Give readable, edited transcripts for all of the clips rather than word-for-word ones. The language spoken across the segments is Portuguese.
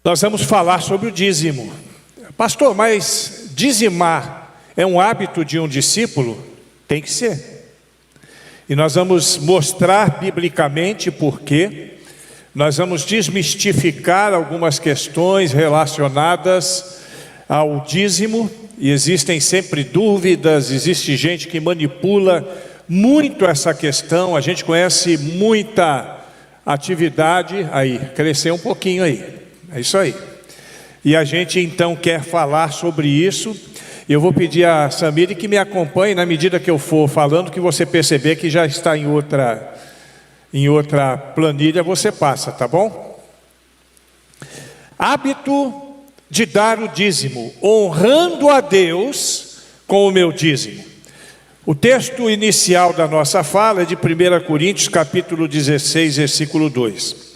Nós vamos falar sobre o dízimo. Pastor, mas dizimar é um hábito de um discípulo? Tem que ser. E nós vamos mostrar biblicamente por quê. Nós vamos desmistificar algumas questões relacionadas ao dízimo. E existem sempre dúvidas, existe gente que manipula muito essa questão. A gente conhece muita atividade aí, cresceu um pouquinho aí. É isso aí. E a gente então quer falar sobre isso. Eu vou pedir a Samiri que me acompanhe na medida que eu for falando, que você perceber que já está em outra planilha, você passa, tá bom? Hábito de dar o dízimo, honrando a Deus com o meu dízimo. O texto inicial da nossa fala é de 1 Coríntios capítulo 16, versículo 2.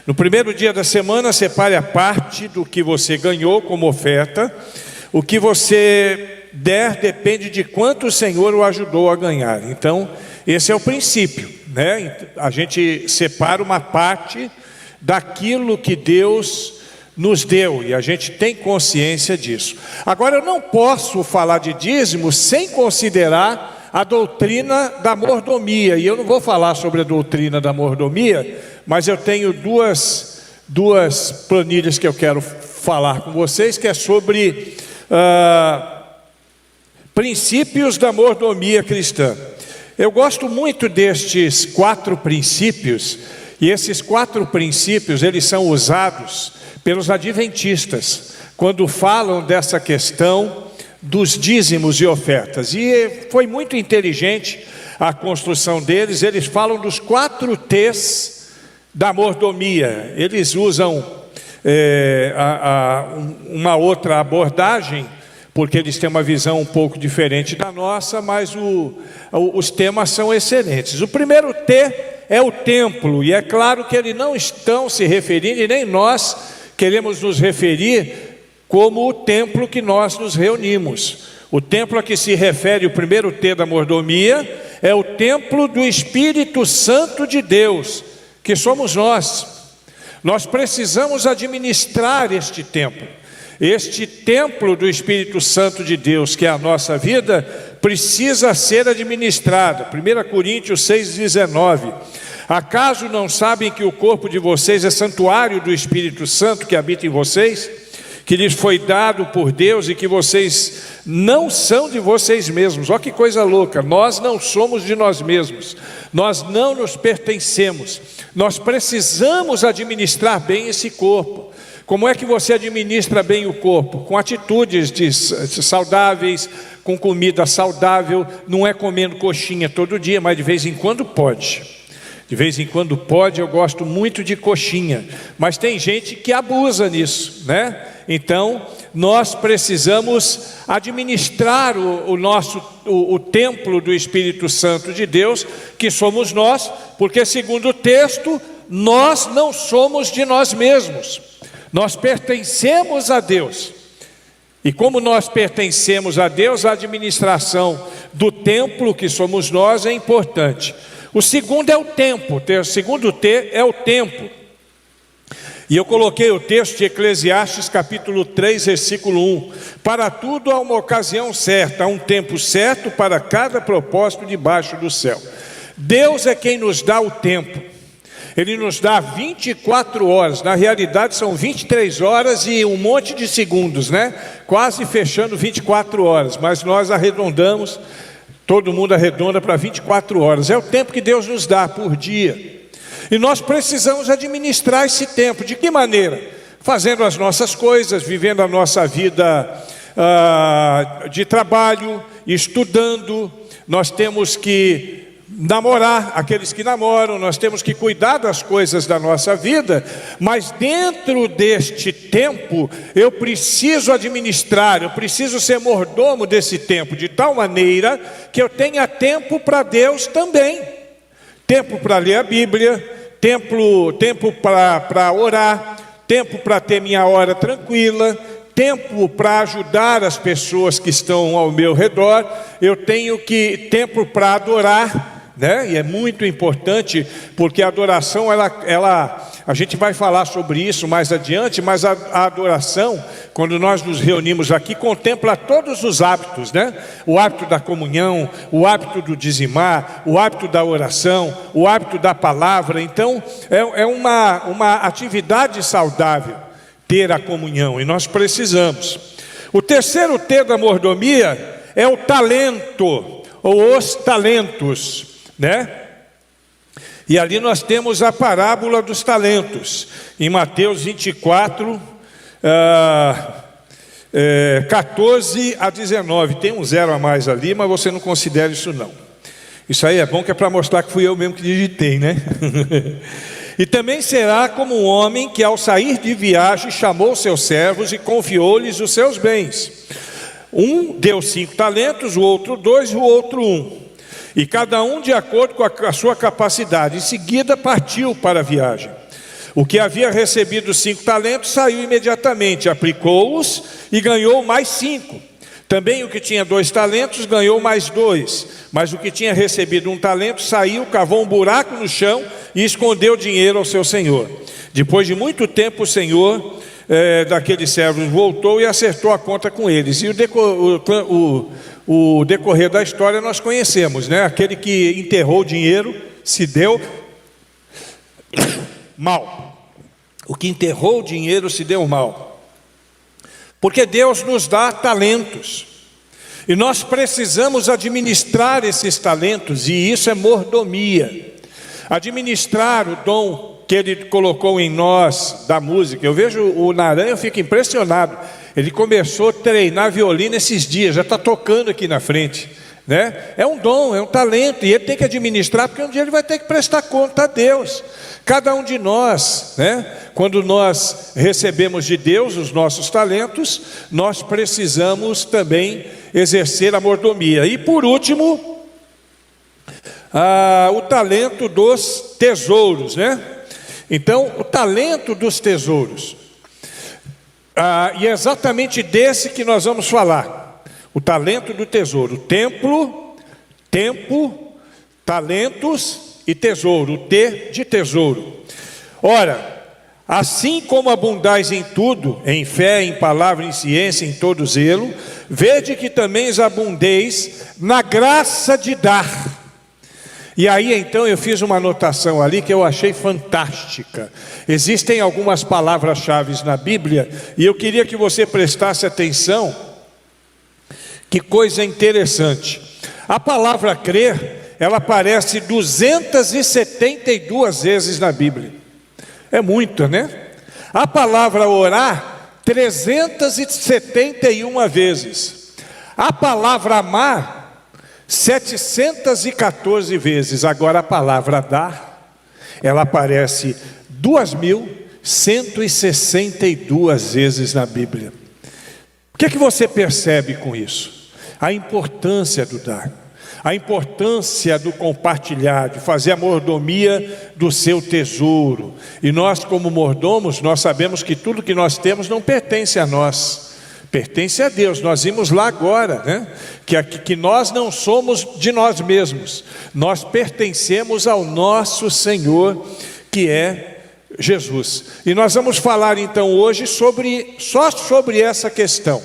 No primeiro dia da semana, separe a parte do que você ganhou como oferta. O que você der depende de quanto o Senhor o ajudou a ganhar. Então, esse é o princípio, né? A gente separa uma parte daquilo que Deus nos deu e a gente tem consciência disso. Agora, eu não posso falar de dízimo sem considerar a doutrina da mordomia. E eu não vou falar sobre a doutrina da mordomia, mas eu tenho duas planilhas que eu quero falar com vocês, que é sobre princípios da mordomia cristã. Eu gosto muito destes 4 princípios, e esses 4 princípios, eles são usados pelos adventistas, quando falam dessa questão dos dízimos e ofertas. E foi muito inteligente a construção deles. Eles falam dos 4 T's da mordomia. Eles usam uma outra abordagem, porque eles têm uma visão um pouco diferente da nossa, mas os temas são excelentes. O primeiro T é o templo, e é claro que eles não estão se referindo, e nem nós queremos nos referir como o templo que nós nos reunimos. O templo a que se refere o primeiro T da mordomia é o templo do Espírito Santo de Deus, que somos nós. Nós precisamos administrar este templo. Este templo do Espírito Santo de Deus, que é a nossa vida, precisa ser administrado. 1 Coríntios 6,19. Acaso não sabem que o corpo de vocês é santuário do Espírito Santo que habita em vocês, que lhes foi dado por Deus e que vocês não são de vocês mesmos? Olha que coisa louca, nós não somos de nós mesmos, nós não nos pertencemos, nós precisamos administrar bem esse corpo. Como é que você administra bem o corpo? Com atitudes saudáveis, com comida saudável. Não é comendo coxinha todo dia, mas de vez em quando pode. De vez em quando pode. Eu gosto muito de coxinha, mas tem gente que abusa nisso, né? Então, nós precisamos administrar o templo do Espírito Santo de Deus, que somos nós, porque segundo o texto, nós não somos de nós mesmos. Nós pertencemos a Deus. E como nós pertencemos a Deus, a administração do templo, que somos nós, é importante. O segundo é o tempo. O segundo T é o tempo. E eu coloquei o texto de Eclesiastes capítulo 3, versículo 1. Para tudo há uma ocasião certa, há um tempo certo para cada propósito debaixo do céu. Deus é quem nos dá o tempo. Ele nos dá 24 horas, na realidade são 23 horas e um monte de segundos, né? Quase fechando 24 horas, mas nós arredondamos, todo mundo arredonda para 24 horas. É o tempo que Deus nos dá por dia. E nós precisamos administrar esse tempo. De que maneira? Fazendo as nossas coisas, vivendo a nossa vida de trabalho, estudando. Nós temos que namorar, aqueles que namoram, nós temos que cuidar das coisas da nossa vida, mas dentro deste tempo, eu preciso administrar, eu preciso ser mordomo desse tempo, de tal maneira que eu tenha tempo para Deus também. Tempo para ler a Bíblia, tempo para orar, tempo para ter minha hora tranquila, tempo para ajudar as pessoas que estão ao meu redor. Eu tenho tempo para adorar, né? E é muito importante, porque a adoração, a gente vai falar sobre isso mais adiante, mas a adoração, quando nós nos reunimos aqui, contempla todos os hábitos, né? O hábito da comunhão, o hábito do dizimar, o hábito da oração, o hábito da palavra. Então, é uma atividade saudável ter a comunhão, e nós precisamos. O terceiro T da mordomia é o talento, ou os talentos, né? E ali nós temos a parábola dos talentos, em Mateus 24, 14 a 19, tem um 0 a mais ali, mas você não considera isso não. Isso aí é bom, que é para mostrar que fui eu mesmo que digitei, né? E também será como um homem que ao sair de viagem chamou seus servos e confiou-lhes os seus bens. Um deu 5 talentos, o outro 2 e o outro 1. E cada um de acordo com a sua capacidade. Em seguida partiu para a viagem. O que havia recebido 5 talentos saiu imediatamente, aplicou-os e ganhou mais 5. Também o que tinha 2 talentos ganhou mais 2. Mas o que tinha recebido 1 talento saiu, cavou um buraco no chão e escondeu o dinheiro ao seu senhor. Depois de muito tempo o senhor daqueles servos voltou e acertou a conta com eles. E o decorrer da história nós conhecemos, né? Aquele que enterrou o dinheiro se deu mal. O que enterrou o dinheiro se deu mal. Porque Deus nos dá talentos. E nós precisamos administrar esses talentos, e isso é mordomia. Administrar o dom que Ele colocou em nós da música. Eu vejo o Naran, eu fico impressionado. Ele começou a treinar violino esses dias, já está tocando aqui na frente, né? É um dom, é um talento, e ele tem que administrar, porque um dia ele vai ter que prestar conta a Deus. Cada um de nós, né? Quando nós recebemos de Deus os nossos talentos, nós precisamos também exercer a mordomia. E por último, o talento dos tesouros, né? Então, o talento dos tesouros. E é exatamente desse que nós vamos falar. O talento do tesouro. Tempo, talentos e tesouro. O T de tesouro. Ora, assim como abundais em tudo, em fé, em palavra, em ciência, em todo zelo, vede que também abundeis na graça de dar. E aí então eu fiz uma anotação ali que eu achei fantástica. Existem algumas palavras-chave na Bíblia, e eu queria que você prestasse atenção. Que coisa interessante. A palavra crer, ela aparece 272 vezes na Bíblia. É muito, né? A palavra orar, 371 vezes. A palavra amar, 714 vezes. Agora a palavra dar, ela aparece 2.162 vezes na Bíblia. O que você percebe com isso? A importância do dar, a importância do compartilhar, de fazer a mordomia do seu tesouro. E nós, como mordomos, nós sabemos que tudo que nós temos não pertence a nós, pertence a Deus. Nós vimos lá agora, né? Que nós não somos de nós mesmos, nós pertencemos ao nosso Senhor, que é Jesus. E nós vamos falar então hoje só sobre essa questão,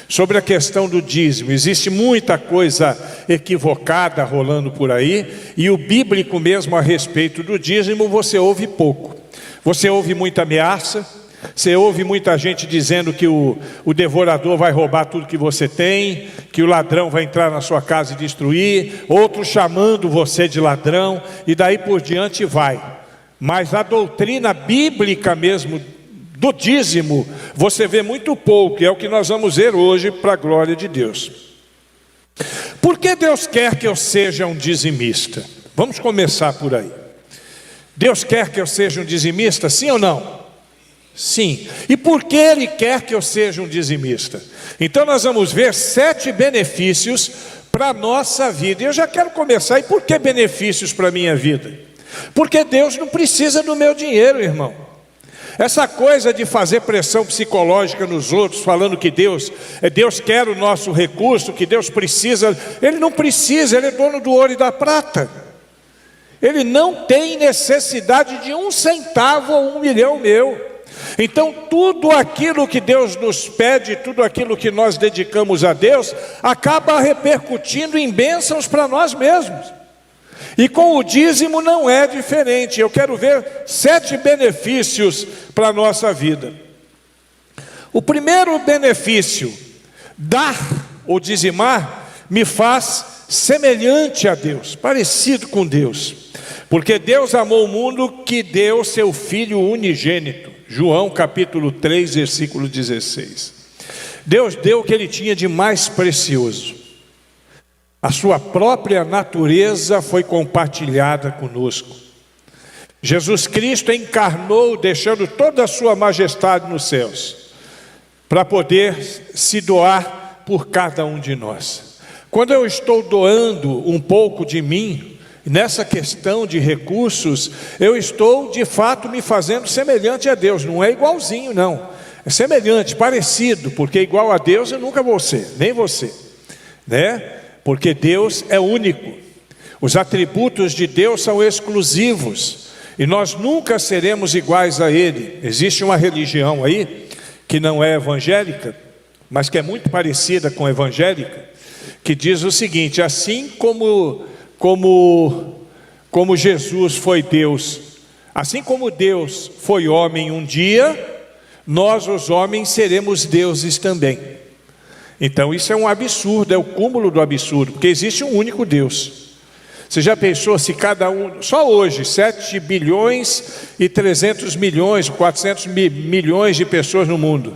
sobre a questão do dízimo. Existe muita coisa equivocada rolando por aí, e o bíblico mesmo a respeito do dízimo você ouve pouco. Você ouve muita ameaça, você ouve muita gente dizendo que o devorador vai roubar tudo que você tem, que o ladrão vai entrar na sua casa e destruir, outros chamando você de ladrão, e daí por diante vai. Mas a doutrina bíblica mesmo do dízimo, você vê muito pouco, e é o que nós vamos ver hoje para a glória de Deus. Por que Deus quer que eu seja um dizimista? Vamos começar por aí. Deus quer que eu seja um dizimista, sim ou não? Sim. E por que Ele quer que eu seja um dizimista? Então nós vamos ver 7 benefícios para a nossa vida. E eu já quero começar. E por que benefícios para a minha vida? Porque Deus não precisa do meu dinheiro, irmão. Essa coisa de fazer pressão psicológica nos outros, falando que Deus quer o nosso recurso, que Deus precisa. Ele não precisa, Ele é dono do ouro e da prata. Ele não tem necessidade de 1 centavo ou 1 milhão meu. Então tudo aquilo que Deus nos pede, tudo aquilo que nós dedicamos a Deus, acaba repercutindo em bênçãos para nós mesmos. E com o dízimo não é diferente. Eu quero ver 7 benefícios para a nossa vida. O primeiro benefício, dar ou dizimar, me faz semelhante a Deus, parecido com Deus. Porque Deus amou o mundo que deu seu Filho unigênito. João capítulo 3, versículo 16. Deus deu o que Ele tinha de mais precioso. A sua própria natureza foi compartilhada conosco. Jesus Cristo encarnou, deixando toda a sua majestade nos céus, para poder se doar por cada um de nós. Quando eu estou doando um pouco de mim, nessa questão de recursos, eu estou de fato me fazendo semelhante a Deus. Não é igualzinho não, é semelhante, parecido, porque igual a Deus eu nunca vou ser, nem você, né? Porque Deus é único. Os atributos de Deus são exclusivos, e nós nunca seremos iguais a Ele. Existe uma religião aí, que não é evangélica, mas que é muito parecida com a evangélica, que diz o seguinte: assim como Jesus foi Deus, assim como Deus foi homem um dia, nós os homens seremos deuses também. Então isso é um absurdo, é o cúmulo do absurdo, porque existe um único Deus. Você já pensou se cada um, só hoje, 7 bilhões e 300 milhões, 400 milhões de pessoas no mundo,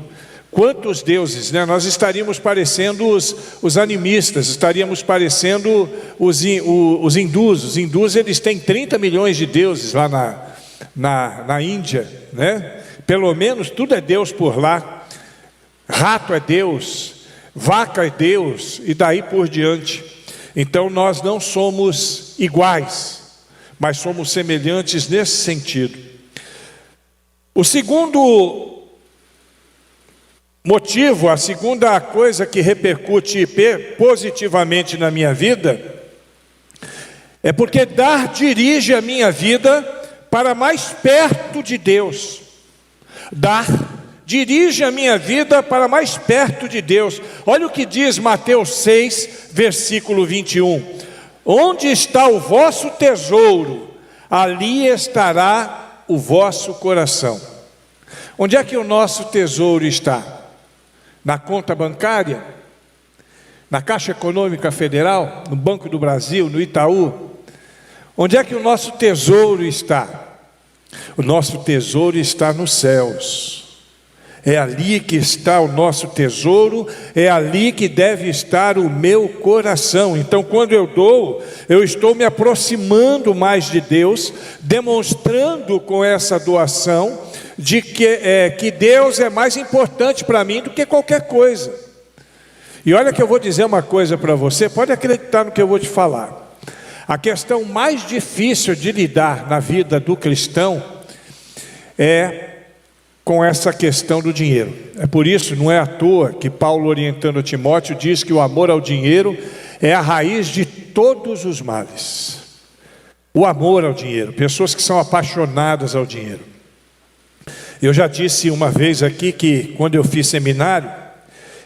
quantos deuses, né? Nós estaríamos parecendo os animistas, estaríamos parecendo os hindus. Os hindus, eles têm 30 milhões de deuses lá na Índia, né? Pelo menos tudo é Deus por lá. Rato é Deus, vaca é Deus, e daí por diante. Então nós não somos iguais, mas somos semelhantes nesse sentido. O segundo motivo, a segunda coisa que repercute positivamente na minha vida, é porque dar dirige a minha vida para mais perto de Deus. Dar dirige a minha vida para mais perto de Deus. Olha o que diz Mateus 6, versículo 21. Onde está o vosso tesouro, ali estará o vosso coração. Onde é que o nosso tesouro está? Na conta bancária? Na Caixa Econômica Federal? No Banco do Brasil? No Itaú? Onde é que o nosso tesouro está? O nosso tesouro está nos céus. É ali que está o nosso tesouro, é ali que deve estar o meu coração. Então quando eu dou, eu estou me aproximando mais de Deus, demonstrando com essa doação de que Deus é mais importante para mim do que qualquer coisa. E olha que eu vou dizer uma coisa para você, pode acreditar no que eu vou te falar. A questão mais difícil de lidar na vida do cristão é com essa questão do dinheiro. É por isso, não é à toa que Paulo, orientando a Timóteo, diz que o amor ao dinheiro é a raiz de todos os males. O amor ao dinheiro, pessoas que são apaixonadas ao dinheiro. Eu já disse uma vez aqui que quando eu fiz seminário,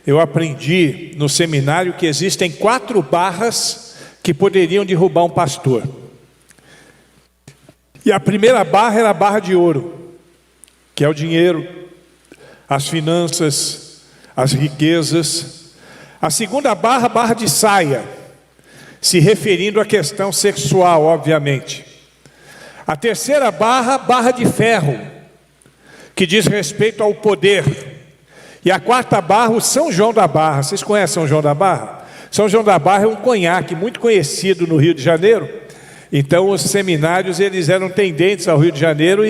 eu aprendi no seminário que existem 4 barras que poderiam derrubar um pastor. E a primeira barra era a barra de ouro, que é o dinheiro, as finanças, as riquezas. A segunda barra, barra de saia, se referindo à questão sexual, obviamente. A terceira barra, barra de ferro, que diz respeito ao poder. E a quarta barra, o São João da Barra. Vocês conhecem São João da Barra? São João da Barra é um conhaque muito conhecido no Rio de Janeiro. Então os seminários, eles eram tendentes ao Rio de Janeiro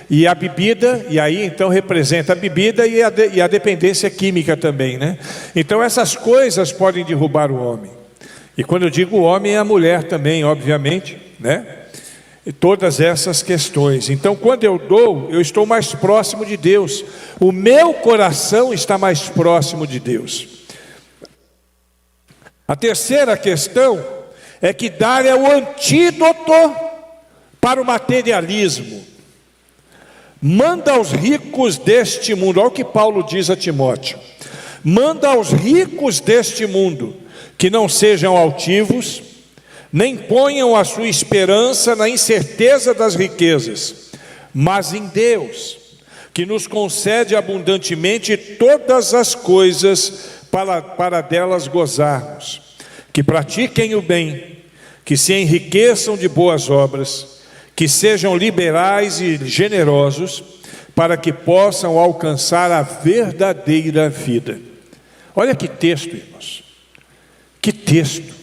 e a bebida, e aí então representa a bebida e a dependência química também, né? Então essas coisas podem derrubar o homem. E quando eu digo o homem, é a mulher também, obviamente, né? E todas essas questões. Então quando eu dou, eu estou mais próximo de Deus. O meu coração está mais próximo de Deus. A terceira questão é que dar é o antídoto para o materialismo. Manda aos ricos deste mundo, olha o que Paulo diz a Timóteo: manda aos ricos deste mundo que não sejam altivos, nem ponham a sua esperança na incerteza das riquezas, mas em Deus, que nos concede abundantemente todas as coisas para delas gozarmos. Que pratiquem o bem, que se enriqueçam de boas obras, que sejam liberais e generosos, para que possam alcançar a verdadeira vida. Olha que texto, irmãos. Que texto.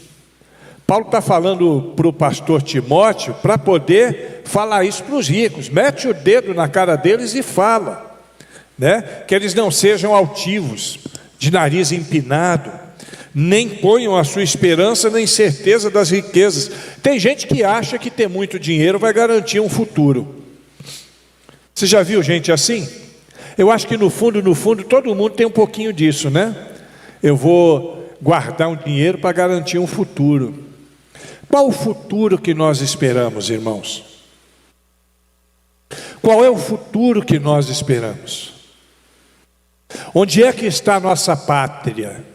Paulo está falando para o pastor Timóteo para poder falar isso para os ricos. Mete o dedo na cara deles e fala, né? Que eles não sejam altivos, de nariz empinado, nem ponham a sua esperança na incerteza das riquezas. Tem gente que acha que ter muito dinheiro vai garantir um futuro. Você já viu gente assim? Eu acho que no fundo, todo mundo tem um pouquinho disso, né? Eu vou guardar um dinheiro para garantir um futuro. Qual o futuro que nós esperamos, irmãos? Qual é o futuro que nós esperamos? Onde é que está a nossa pátria?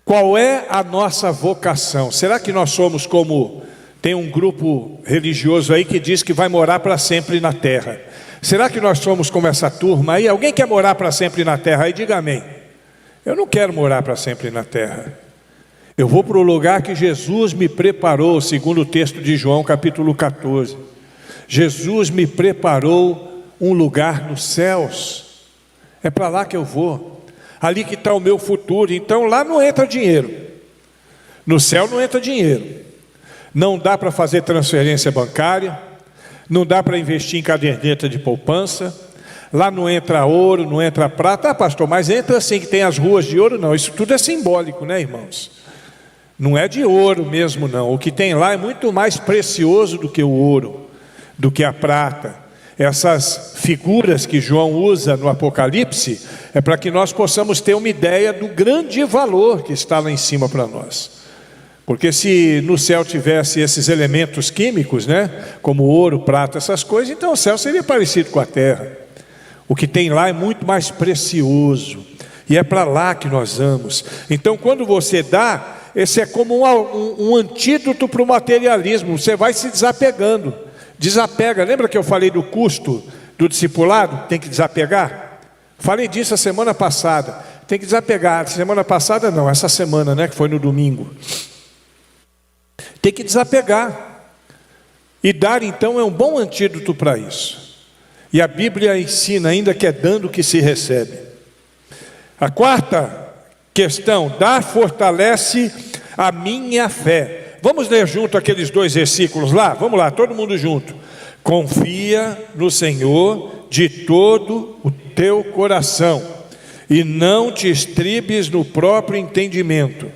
Qual é a nossa vocação? Será que nós somos como... Tem um grupo religioso aí que diz que vai morar para sempre na terra. Será que nós somos como essa turma aí? Alguém quer morar para sempre na terra aí? Diga amém. Eu não quero morar para sempre na terra. Eu vou para o lugar que Jesus me preparou, segundo o texto de João, capítulo 14. Jesus me preparou um lugar nos céus. É para lá que eu vou. Ali que está o meu futuro. Então lá não entra dinheiro. No céu não entra dinheiro. Não dá para fazer transferência bancária. Não dá para investir em caderneta de poupança. Lá não entra ouro, não entra prata. Ah, pastor, mas entra assim que tem as ruas de ouro. Não, isso tudo é simbólico, né, irmãos? Não é de ouro mesmo, não. O que tem lá é muito mais precioso do que o ouro, do que a prata. Essas figuras que João usa no Apocalipse é para que nós possamos ter uma ideia do grande valor que está lá em cima para nós. Porque se no céu tivesse esses elementos químicos, né, como ouro, prata, essas coisas, então o céu seria parecido com a terra. O que tem lá é muito mais precioso, e é para lá que nós vamos. Então quando você dá, esse é como um antídoto para o materialismo. Você vai se desapegando. Desapega. Lembra que eu falei do custo do discipulado? Tem que desapegar. Falei disso a semana passada. Tem que desapegar. Semana passada não, essa semana, né, que foi no domingo. Tem que desapegar. E dar então é um bom antídoto para isso. E a Bíblia ensina ainda que é dando que se recebe. A quarta questão: dar fortalece a minha fé. Vamos ler junto aqueles 2 versículos lá? Vamos lá, todo mundo junto. Confia no Senhor de todo o teu coração e não te estribes no próprio entendimento.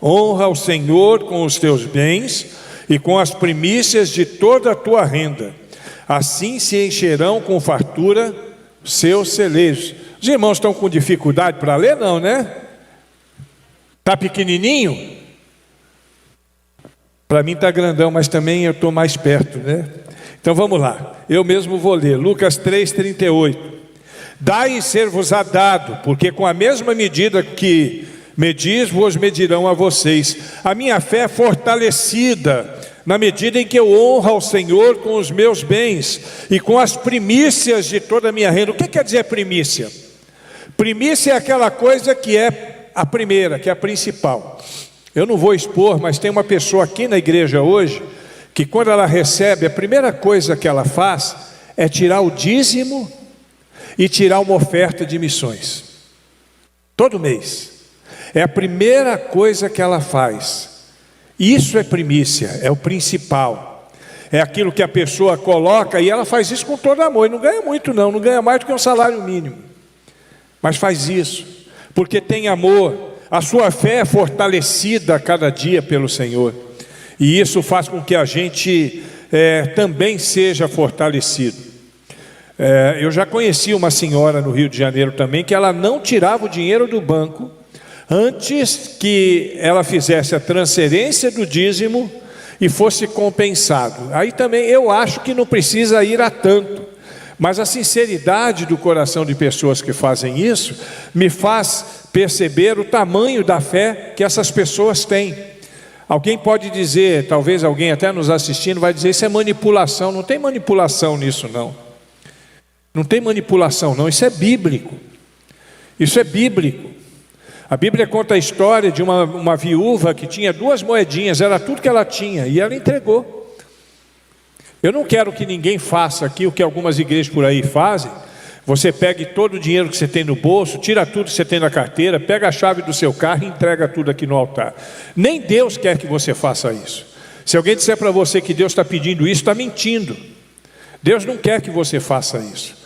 Honra o Senhor com os teus bens e com as primícias de toda a tua renda. Assim se encherão com fartura seus celeiros. Os irmãos estão com dificuldade para ler? Não, né? Está pequenininho? Para mim está grandão, mas também eu estou mais perto, né? Então vamos lá, eu mesmo vou ler. Lucas 3:38. Dai e ser-vos-á dado, porque com a mesma medida que medis, vos medirão a vocês. A minha fé é fortalecida na medida em que eu honro ao Senhor com os meus bens e com as primícias de toda a minha renda. O que quer dizer primícia? Primícia é aquela coisa que é a primeira, que é a principal. Eu não vou expor, mas tem uma pessoa aqui na igreja hoje que quando ela recebe, a primeira coisa que ela faz é tirar o dízimo e tirar uma oferta de missões. Todo mês. É a primeira coisa que ela faz. Isso é primícia, é o principal. É aquilo que a pessoa coloca e ela faz isso com todo amor. E não ganha muito não ganha mais do que um salário mínimo. Mas faz isso, porque tem amor. A sua fé é fortalecida a cada dia pelo Senhor. E isso faz com que a gente também seja fortalecido. Eu já conheci uma senhora no Rio de Janeiro também, que ela não tirava o dinheiro do banco antes que ela fizesse a transferência do dízimo e fosse compensado. Aí também eu acho que não precisa ir a tanto, mas a sinceridade do coração de pessoas que fazem isso me faz perceber o tamanho da fé que essas pessoas têm. Alguém pode dizer, talvez alguém até nos assistindo vai dizer, isso é manipulação. Não tem manipulação nisso não. Não tem manipulação não, isso é bíblico. Isso é bíblico. A Bíblia conta a história de uma viúva que tinha 2 moedinhas, era tudo que ela tinha, e ela entregou. Eu não quero que ninguém faça aqui o que algumas igrejas por aí fazem. Você pegue todo o dinheiro que você tem no bolso, tira tudo que você tem na carteira, pega a chave do seu carro e entrega tudo aqui no altar. Nem Deus quer que você faça isso. Se alguém disser para você que Deus está pedindo isso, está mentindo. Deus não quer que você faça isso,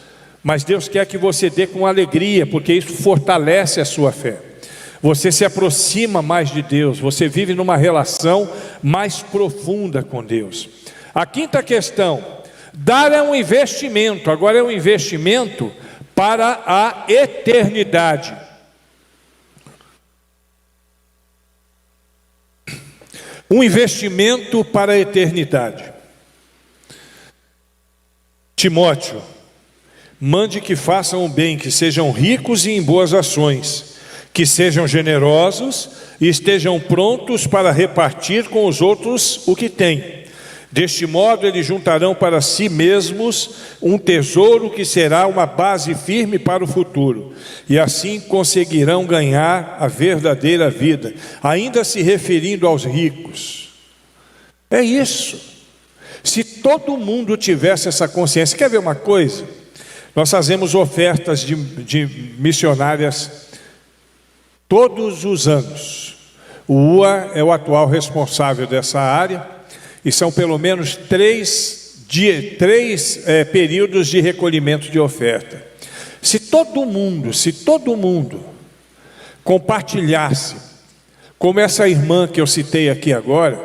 mas Deus quer que você dê com alegria, porque isso fortalece a sua fé. Você se aproxima mais de Deus, você vive numa relação mais profunda com Deus. A quinta questão, dar é um investimento, agora é um investimento para a eternidade. Um investimento para a eternidade. Timóteo, mande que façam o bem, que sejam ricos e em boas ações, que sejam generosos e estejam prontos para repartir com os outros o que têm. Deste modo eles juntarão para si mesmos um tesouro que será uma base firme para o futuro, e assim conseguirão ganhar a verdadeira vida, ainda se referindo aos ricos. É isso. Se todo mundo tivesse essa consciência, quer ver uma coisa? Nós fazemos ofertas de missionárias todos os anos. O UA é o atual responsável dessa área, e são pelo menos três períodos de recolhimento de oferta. Se todo mundo compartilhasse, como essa irmã que eu citei aqui agora,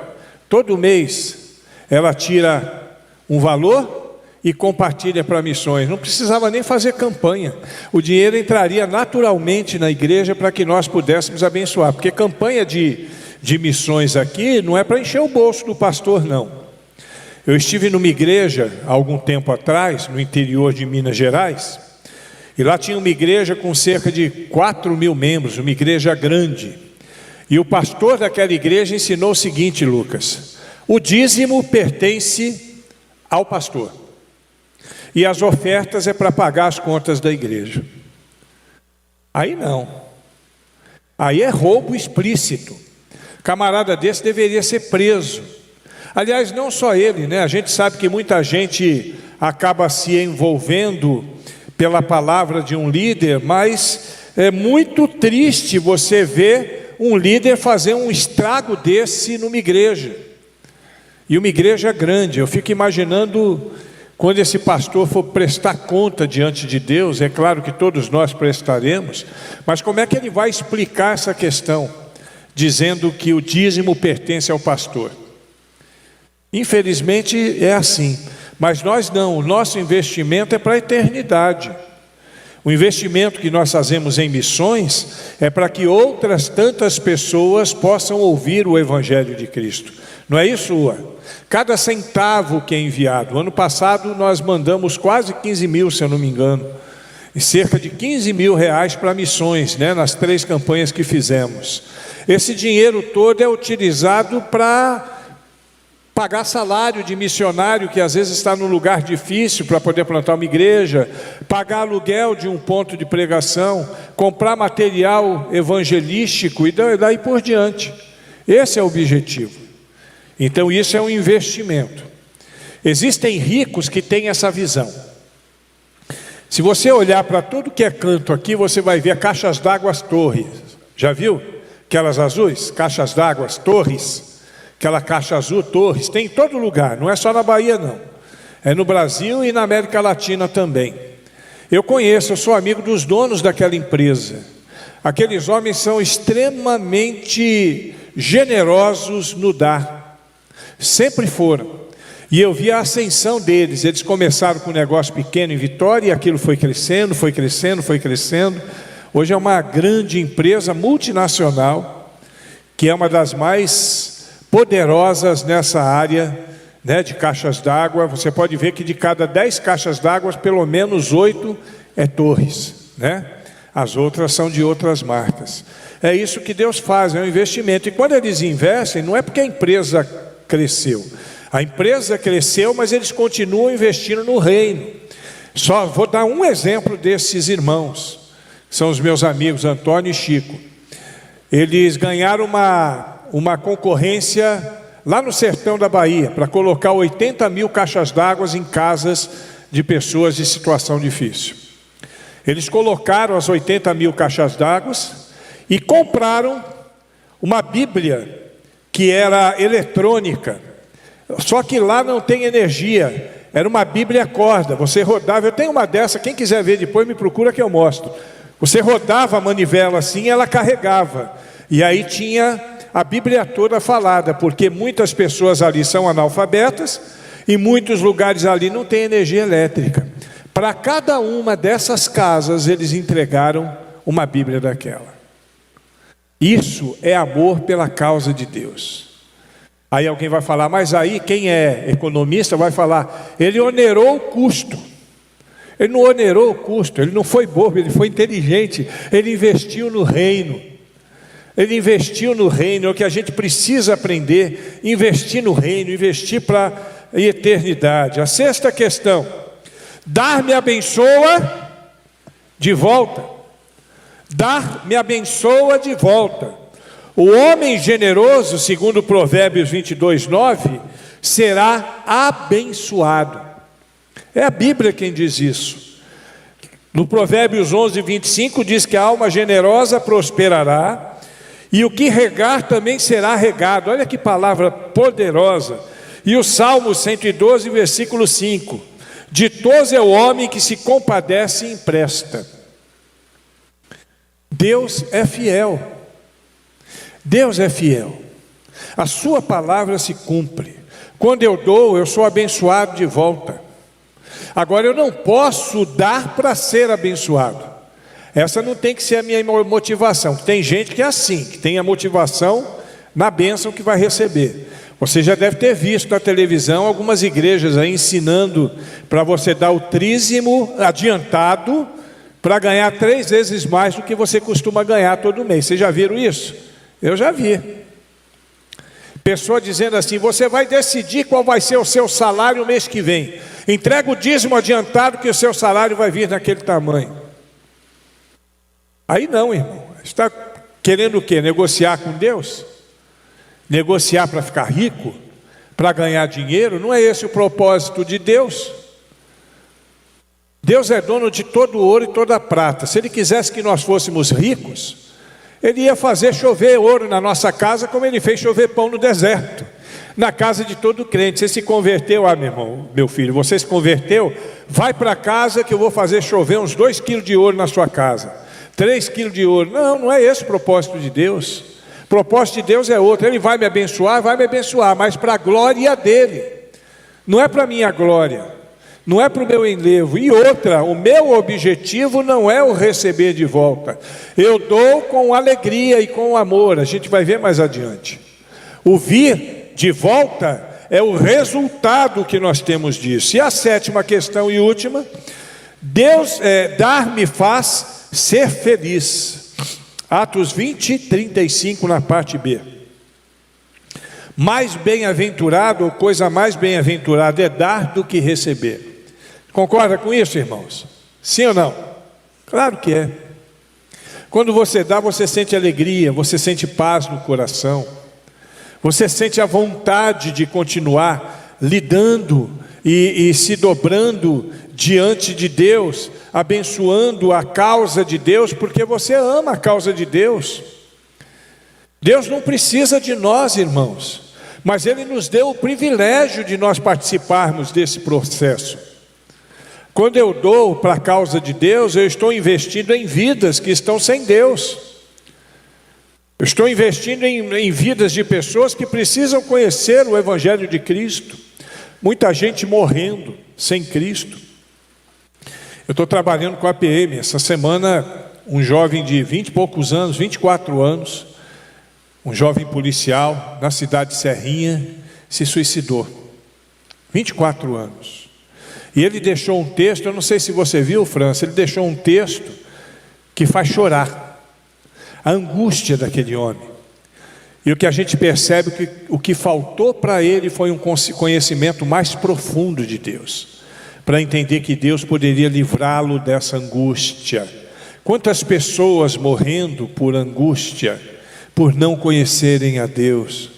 todo mês ela tira um valor e compartilha para missões. Não precisava nem fazer campanha. O dinheiro entraria naturalmente na igreja para que nós pudéssemos abençoar. Porque campanha de missões aqui não é para encher o bolso do pastor, não. Eu estive numa igreja há algum tempo atrás, no interior de Minas Gerais, e lá tinha uma igreja com cerca de 4.000 membros, uma igreja grande. E o pastor daquela igreja ensinou o seguinte, Lucas: o dízimo pertence ao pastor, e as ofertas é para pagar as contas da igreja. Aí não, aí é roubo explícito. Camarada desse deveria ser preso. Aliás, não só ele, né? A gente sabe que muita gente acaba se envolvendo pela palavra de um líder, mas é muito triste você ver um líder fazer um estrago desse numa igreja. E uma igreja grande. Eu fico imaginando quando esse pastor for prestar conta diante de Deus, é claro que todos nós prestaremos, mas como é que ele vai explicar essa questão, dizendo que o dízimo pertence ao pastor? Infelizmente é assim, mas nós não, o nosso investimento é para a eternidade. O investimento que nós fazemos em missões é para que outras tantas pessoas possam ouvir o Evangelho de Cristo. Não é isso, Ua? Cada centavo que é enviado. Ano passado nós mandamos quase 15 mil, se eu não me engano, e cerca de 15 mil reais para missões, né, nas 3 campanhas que fizemos. Esse dinheiro todo é utilizado para pagar salário de missionário que às vezes está num lugar difícil para poder plantar uma igreja, pagar aluguel de um ponto de pregação, comprar material evangelístico e daí por diante. Esse é o objetivo. Então isso é um investimento. Existem ricos que têm essa visão. Se você olhar para tudo que é canto aqui, você vai ver caixas d'água torres. Já viu? Aquelas azuis, caixas d'água, torres. Aquela caixa azul, torres, tem em todo lugar, não é só na Bahia não. É no Brasil e na América Latina também. Eu sou amigo dos donos daquela empresa. Aqueles homens são extremamente generosos no dar. Sempre foram. E eu vi a ascensão deles. Eles começaram com um negócio pequeno em Vitória, e aquilo foi crescendo, foi crescendo, foi crescendo. Hoje é uma grande empresa multinacional, que é uma das mais poderosas nessa área, né, de caixas d'água. Você pode ver que de cada 10 caixas d'água, pelo menos 8 é Torres, né? As outras são de outras marcas. É isso que Deus faz, é um investimento. E quando eles investem, não é porque a empresa cresceu. A empresa cresceu, mas eles continuam investindo no reino. Só vou dar um exemplo desses irmãos, que são os meus amigos Antônio e Chico. Eles ganharam uma concorrência lá no sertão da Bahia, para colocar 80 mil caixas d'água em casas de pessoas de situação difícil. Eles colocaram as 80 mil caixas d'água e compraram uma Bíblia que era eletrônica, só que lá não tem energia, era uma Bíblia a corda, você rodava, eu tenho uma dessa, quem quiser ver depois me procura que eu mostro. Você rodava a manivela assim, ela carregava, e aí tinha a Bíblia toda falada, porque muitas pessoas ali são analfabetas, e muitos lugares ali não tem energia elétrica. Para cada uma dessas casas, eles entregaram uma Bíblia daquela. Isso é amor pela causa de Deus. Aí alguém vai falar, mas aí quem é economista vai falar, ele onerou o custo. Ele não onerou o custo, ele não foi bobo, ele foi inteligente, ele investiu no reino. Ele investiu no reino, é o que a gente precisa aprender, investir no reino, investir para a eternidade. A sexta questão, dar me abençoa de volta. Dar me abençoa de volta. O homem generoso, segundo Provérbios 22:9, será abençoado. É a Bíblia quem diz isso. No Provérbios 11:25 diz que a alma generosa prosperará, e o que regar também será regado. Olha que palavra poderosa. E o Salmo 112, versículo 5. Ditoso é o homem que se compadece e empresta. Deus é fiel. Deus é fiel. A sua palavra se cumpre. Quando eu dou, eu sou abençoado de volta. Agora eu não posso dar para ser abençoado. Essa não tem que ser a minha motivação. Tem gente que é assim, que tem a motivação na bênção que vai receber. Você já deve ter visto na televisão algumas igrejas aí ensinando para você dar o trízimo adiantado para ganhar 3 vezes mais do que você costuma ganhar todo mês. Vocês já viram isso? Eu já vi. Pessoa dizendo assim, você vai decidir qual vai ser o seu salário o mês que vem. Entrega o dízimo adiantado que o seu salário vai vir naquele tamanho. Aí não, irmão. Está querendo o quê? Negociar com Deus? Negociar para ficar rico? Para ganhar dinheiro? Não é esse o propósito de Deus. Deus é dono de todo o ouro e toda a prata. Se Ele quisesse que nós fôssemos ricos, Ele ia fazer chover ouro na nossa casa, como Ele fez chover pão no deserto. Na casa de todo crente. Você se converteu? Meu irmão, meu filho, você se converteu? Vai para casa que eu vou fazer chover uns 2 quilos de ouro na sua casa. 3 quilos de ouro. Não, não é esse o propósito de Deus. O propósito de Deus é outro. Ele vai me abençoar, mas para a glória dEle. Não é para a minha glória. Não é para o meu enlevo. E outra, o meu objetivo não é o receber de volta. Eu dou com alegria e com amor. A gente vai ver mais adiante. O vir de volta é o resultado que nós temos disso. E a sétima questão e última, Deus dar-me faz ser feliz. Atos 20:35 na parte B. Mais bem-aventurado, ou coisa mais bem-aventurada é dar do que receber. Concorda com isso, irmãos? Sim ou não? Claro que é. Quando você dá, você sente alegria, você sente paz no coração, você sente a vontade de continuar lidando e se dobrando diante de Deus, abençoando a causa de Deus, porque você ama a causa de Deus. Deus não precisa de nós, irmãos, mas Ele nos deu o privilégio de nós participarmos desse processo. Quando eu dou para a causa de Deus, eu estou investindo em vidas que estão sem Deus. Eu estou investindo em vidas de pessoas que precisam conhecer o Evangelho de Cristo. Muita gente morrendo sem Cristo. Eu estou trabalhando com a PM. Essa semana, um jovem de 20 e poucos anos, 24 anos, um jovem policial na cidade de Serrinha, se suicidou. 24 anos. E ele deixou um texto, eu não sei se você viu, França, ele deixou um texto que faz chorar. A angústia daquele homem. E o que a gente percebe, que o que faltou para ele foi um conhecimento mais profundo de Deus, para entender que Deus poderia livrá-lo dessa angústia. Quantas pessoas morrendo por angústia, por não conhecerem a Deus.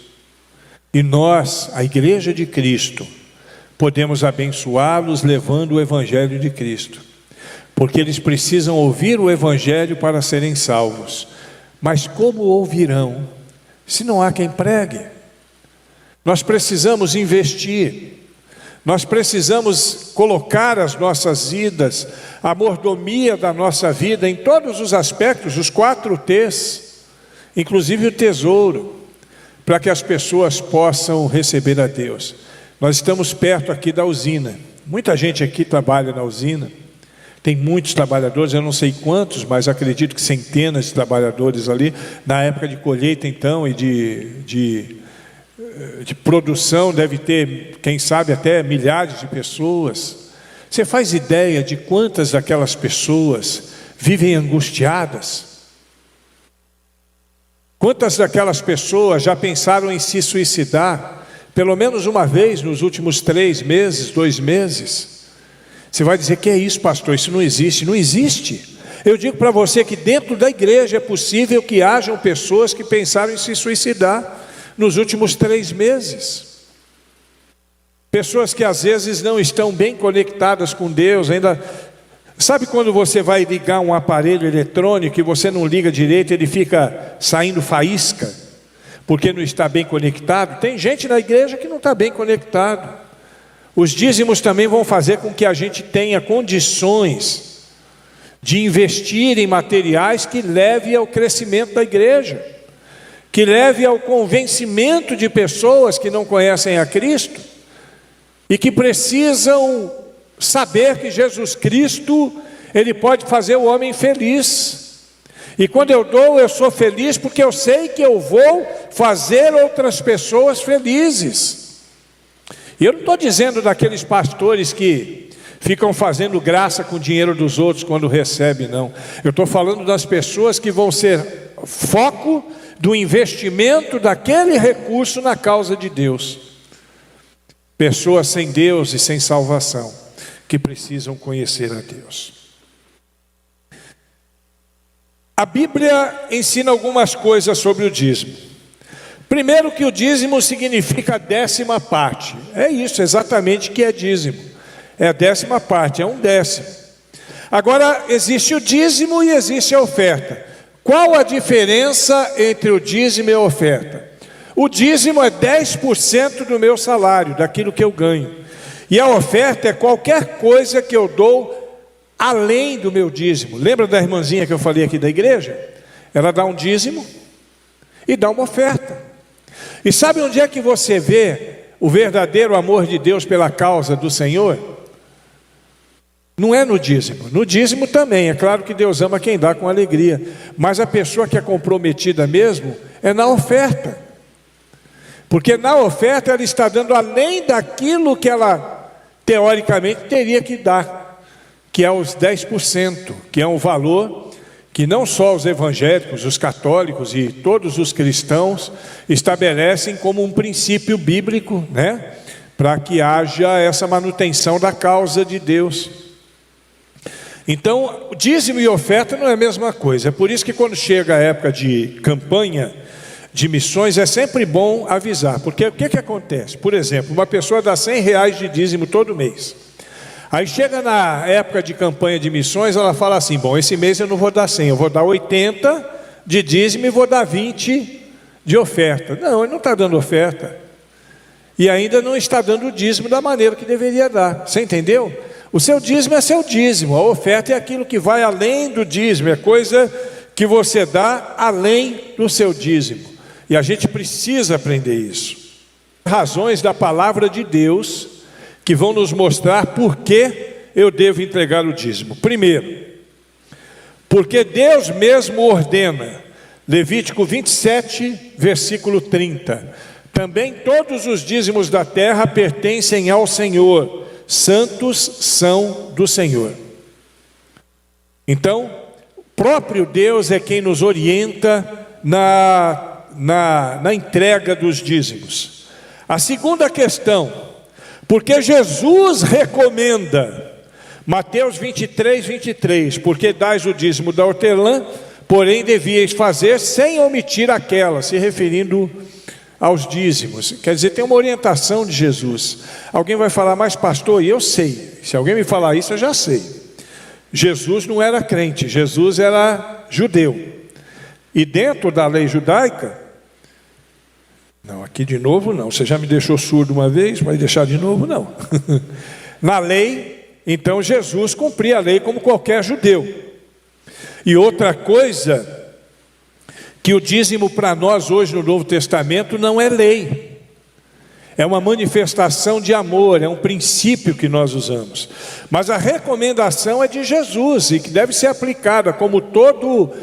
E nós, a Igreja de Cristo, podemos abençoá-los levando o Evangelho de Cristo, porque eles precisam ouvir o Evangelho para serem salvos. Mas como ouvirão se não há quem pregue? Nós precisamos investir, nós precisamos colocar as nossas vidas, a mordomia da nossa vida em todos os aspectos, os 4 T's, inclusive o tesouro, para que as pessoas possam receber a Deus. Nós estamos perto aqui da usina, muita gente aqui trabalha na usina, tem muitos trabalhadores, eu não sei quantos, mas acredito que centenas de trabalhadores ali, na época de colheita então, e de produção, deve ter, quem sabe, até milhares de pessoas. Você faz ideia de quantas daquelas pessoas vivem angustiadas? Quantas daquelas pessoas já pensaram em se suicidar, pelo menos uma vez nos últimos 3 meses, 2 meses? Você vai dizer, que é isso, pastor? Isso não existe. Não existe. Eu digo para você que dentro da igreja é possível que hajam pessoas que pensaram em se suicidar nos últimos 3 meses. Pessoas que às vezes não estão bem conectadas com Deus, ainda... Sabe quando você vai ligar um aparelho eletrônico e você não liga direito, ele fica saindo faísca, porque não está bem conectado? Tem gente na igreja que não está bem conectado. Os dízimos também vão fazer com que a gente tenha condições de investir em materiais que leve ao crescimento da igreja, que leve ao convencimento de pessoas que não conhecem a Cristo e que precisam saber que Jesus Cristo, Ele pode fazer o homem feliz. E quando eu dou, eu sou feliz porque eu sei que eu vou fazer outras pessoas felizes. E eu não estou dizendo daqueles pastores que ficam fazendo graça com o dinheiro dos outros quando recebem, não. Eu estou falando das pessoas que vão ser foco do investimento daquele recurso na causa de Deus. Pessoas sem Deus e sem salvação, que precisam conhecer a Deus. A Bíblia ensina algumas coisas sobre o dízimo. Primeiro, que o dízimo significa 10ª parte. É isso exatamente que é dízimo. É a 10ª parte, é 1/10. Agora, existe o dízimo e existe a oferta. Qual a diferença entre o dízimo e a oferta? O dízimo é 10% do meu salário, daquilo que eu ganho. E a oferta é qualquer coisa que eu dou além do meu dízimo. Lembra da irmãzinha que eu falei aqui da igreja? Ela dá um dízimo e dá uma oferta. E sabe onde é que você vê o verdadeiro amor de Deus pela causa do Senhor? Não é no dízimo. No dízimo também, é claro que Deus ama quem dá com alegria. Mas a pessoa que é comprometida mesmo é na oferta. Porque na oferta ela está dando além daquilo que ela teoricamente teria que dar, que é os 10%, que é um valor que não só os evangélicos, os católicos e todos os cristãos estabelecem como um princípio bíblico, né? Para que haja essa manutenção da causa de Deus. Então, dízimo e oferta não é a mesma coisa. É por isso que quando chega a época de campanha de missões, é sempre bom avisar. Porque o que acontece? Por exemplo, uma pessoa dá R$100 de dízimo todo mês. Aí chega na época de campanha de missões, ela fala assim, bom, esse mês eu não vou dar 100, eu vou dar 80 de dízimo e vou dar 20 de oferta. Não, ele não está dando oferta. E ainda não está dando o dízimo da maneira que deveria dar. Você entendeu? O seu dízimo é seu dízimo, a oferta é aquilo que vai além do dízimo, é coisa que você dá além do seu dízimo. E a gente precisa aprender isso. Razões da palavra de Deus que vão nos mostrar por que eu devo entregar o dízimo. Primeiro, porque Deus mesmo ordena Levítico 27, versículo 30. Também todos os dízimos da terra pertencem ao Senhor, santos são do Senhor. Então, próprio Deus é quem nos orienta na entrega dos dízimos. A segunda questão, porque Jesus recomenda, Mateus 23, 23, porque dais o dízimo da hortelã, porém devíeis fazer sem omitir aquela, se referindo aos dízimos. Quer dizer, tem uma orientação de Jesus. Alguém vai falar, mas pastor, e eu sei, se alguém me falar isso eu já sei. Jesus não era crente, Jesus era judeu. E dentro da lei judaica, não, aqui de novo não, você já me deixou surdo uma vez, vai deixar de novo não. Na lei, então Jesus cumpria a lei como qualquer judeu. E outra coisa, que o dízimo para nós hoje no Novo Testamento não é lei, é uma manifestação de amor, é um princípio que nós usamos, mas a recomendação é de Jesus e que deve ser aplicada como todo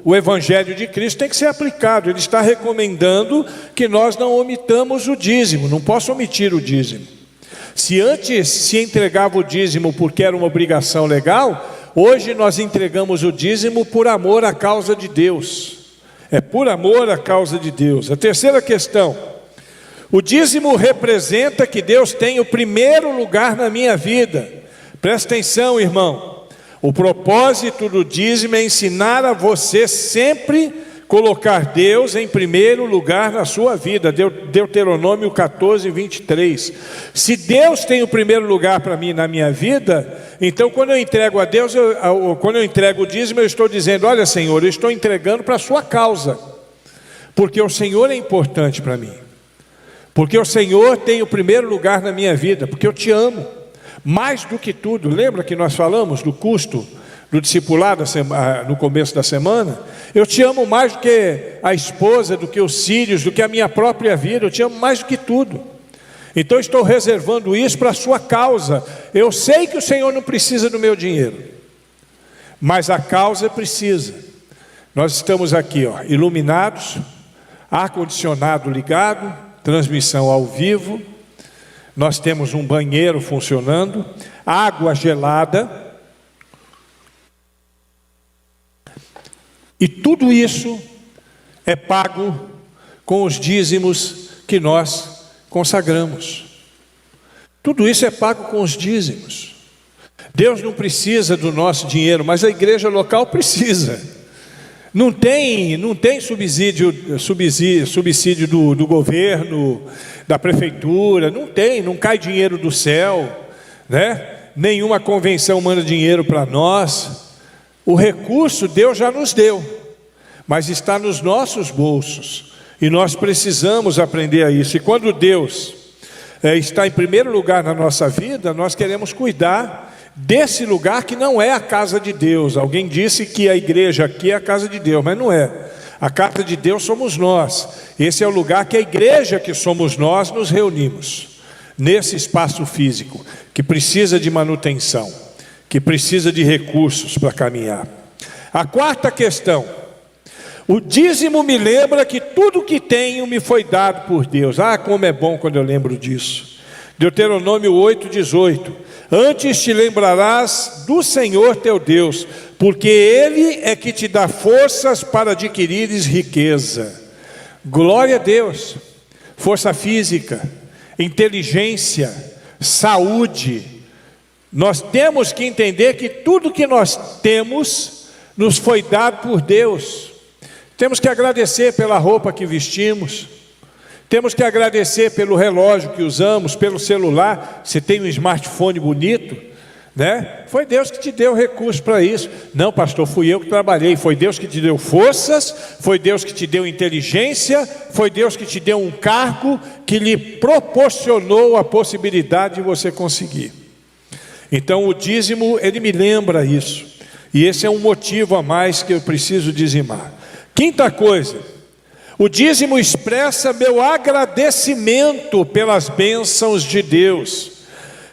o Evangelho de Cristo tem que ser aplicado. Ele está recomendando que nós não omitamos o dízimo, não posso omitir o dízimo. Se antes se entregava o dízimo porque era uma obrigação legal, hoje nós entregamos o dízimo por amor à causa de Deus. É por amor à causa de Deus. A terceira questão, o dízimo representa que Deus tem o primeiro lugar na minha vida. Presta atenção, irmão. O propósito do dízimo é ensinar a você sempre colocar Deus em primeiro lugar na sua vida. Deuteronômio 14, 23. Se Deus tem o primeiro lugar para mim na minha vida, então quando eu entrego a Deus, quando eu entrego o dízimo, eu estou dizendo, olha Senhor, eu estou entregando para a sua causa, porque o Senhor é importante para mim, porque o Senhor tem o primeiro lugar na minha vida, porque eu te amo, mais do que tudo. Lembra que nós falamos do custo do discipulado no começo da semana? Eu te amo mais do que a esposa, do que os filhos, do que a minha própria vida, eu te amo mais do que tudo. Então estou reservando isso para a sua causa. Eu sei que o Senhor não precisa do meu dinheiro, mas a causa precisa. Nós estamos aqui, iluminados, ar-condicionado ligado, transmissão ao vivo, nós temos um banheiro funcionando, água gelada, e tudo isso é pago com os dízimos que nós consagramos. Tudo isso é pago com os dízimos. Deus não precisa do nosso dinheiro, mas a igreja local precisa. Não tem subsídio do governo, da prefeitura, não cai dinheiro do céu, né? Nenhuma convenção manda dinheiro para nós. O recurso Deus já nos deu, mas está nos nossos bolsos, e nós precisamos aprender a isso. E quando Deus está em primeiro lugar na nossa vida, nós queremos cuidar desse lugar que não é a casa de Deus. Alguém disse que a igreja aqui é a casa de Deus, mas não é. A casa de Deus somos nós. Esse é o lugar que a igreja, que somos nós, nos reunimos, nesse espaço físico, que precisa de manutenção, que precisa de recursos para caminhar. A quarta questão, o dízimo me lembra que tudo que tenho me foi dado por Deus. Como é bom quando eu lembro disso. Deuteronômio 8, 18. Antes te lembrarás do Senhor teu Deus, porque Ele é que te dá forças para adquirires riqueza. Glória a Deus. Força física, inteligência, saúde. Nós temos que entender que tudo que nós temos nos foi dado por Deus. Temos que agradecer pela roupa que vestimos, temos que agradecer pelo relógio que usamos, pelo celular. Você tem um smartphone bonito, né? Foi Deus que te deu recurso para isso. Não, pastor, fui eu que trabalhei. Foi Deus que te deu forças, foi Deus que te deu inteligência, foi Deus que te deu um cargo que lhe proporcionou a possibilidade de você conseguir. Então o dízimo, ele me lembra isso, e esse é um motivo a mais que eu preciso dizimar. Quinta coisa, o dízimo expressa meu agradecimento pelas bênçãos de Deus.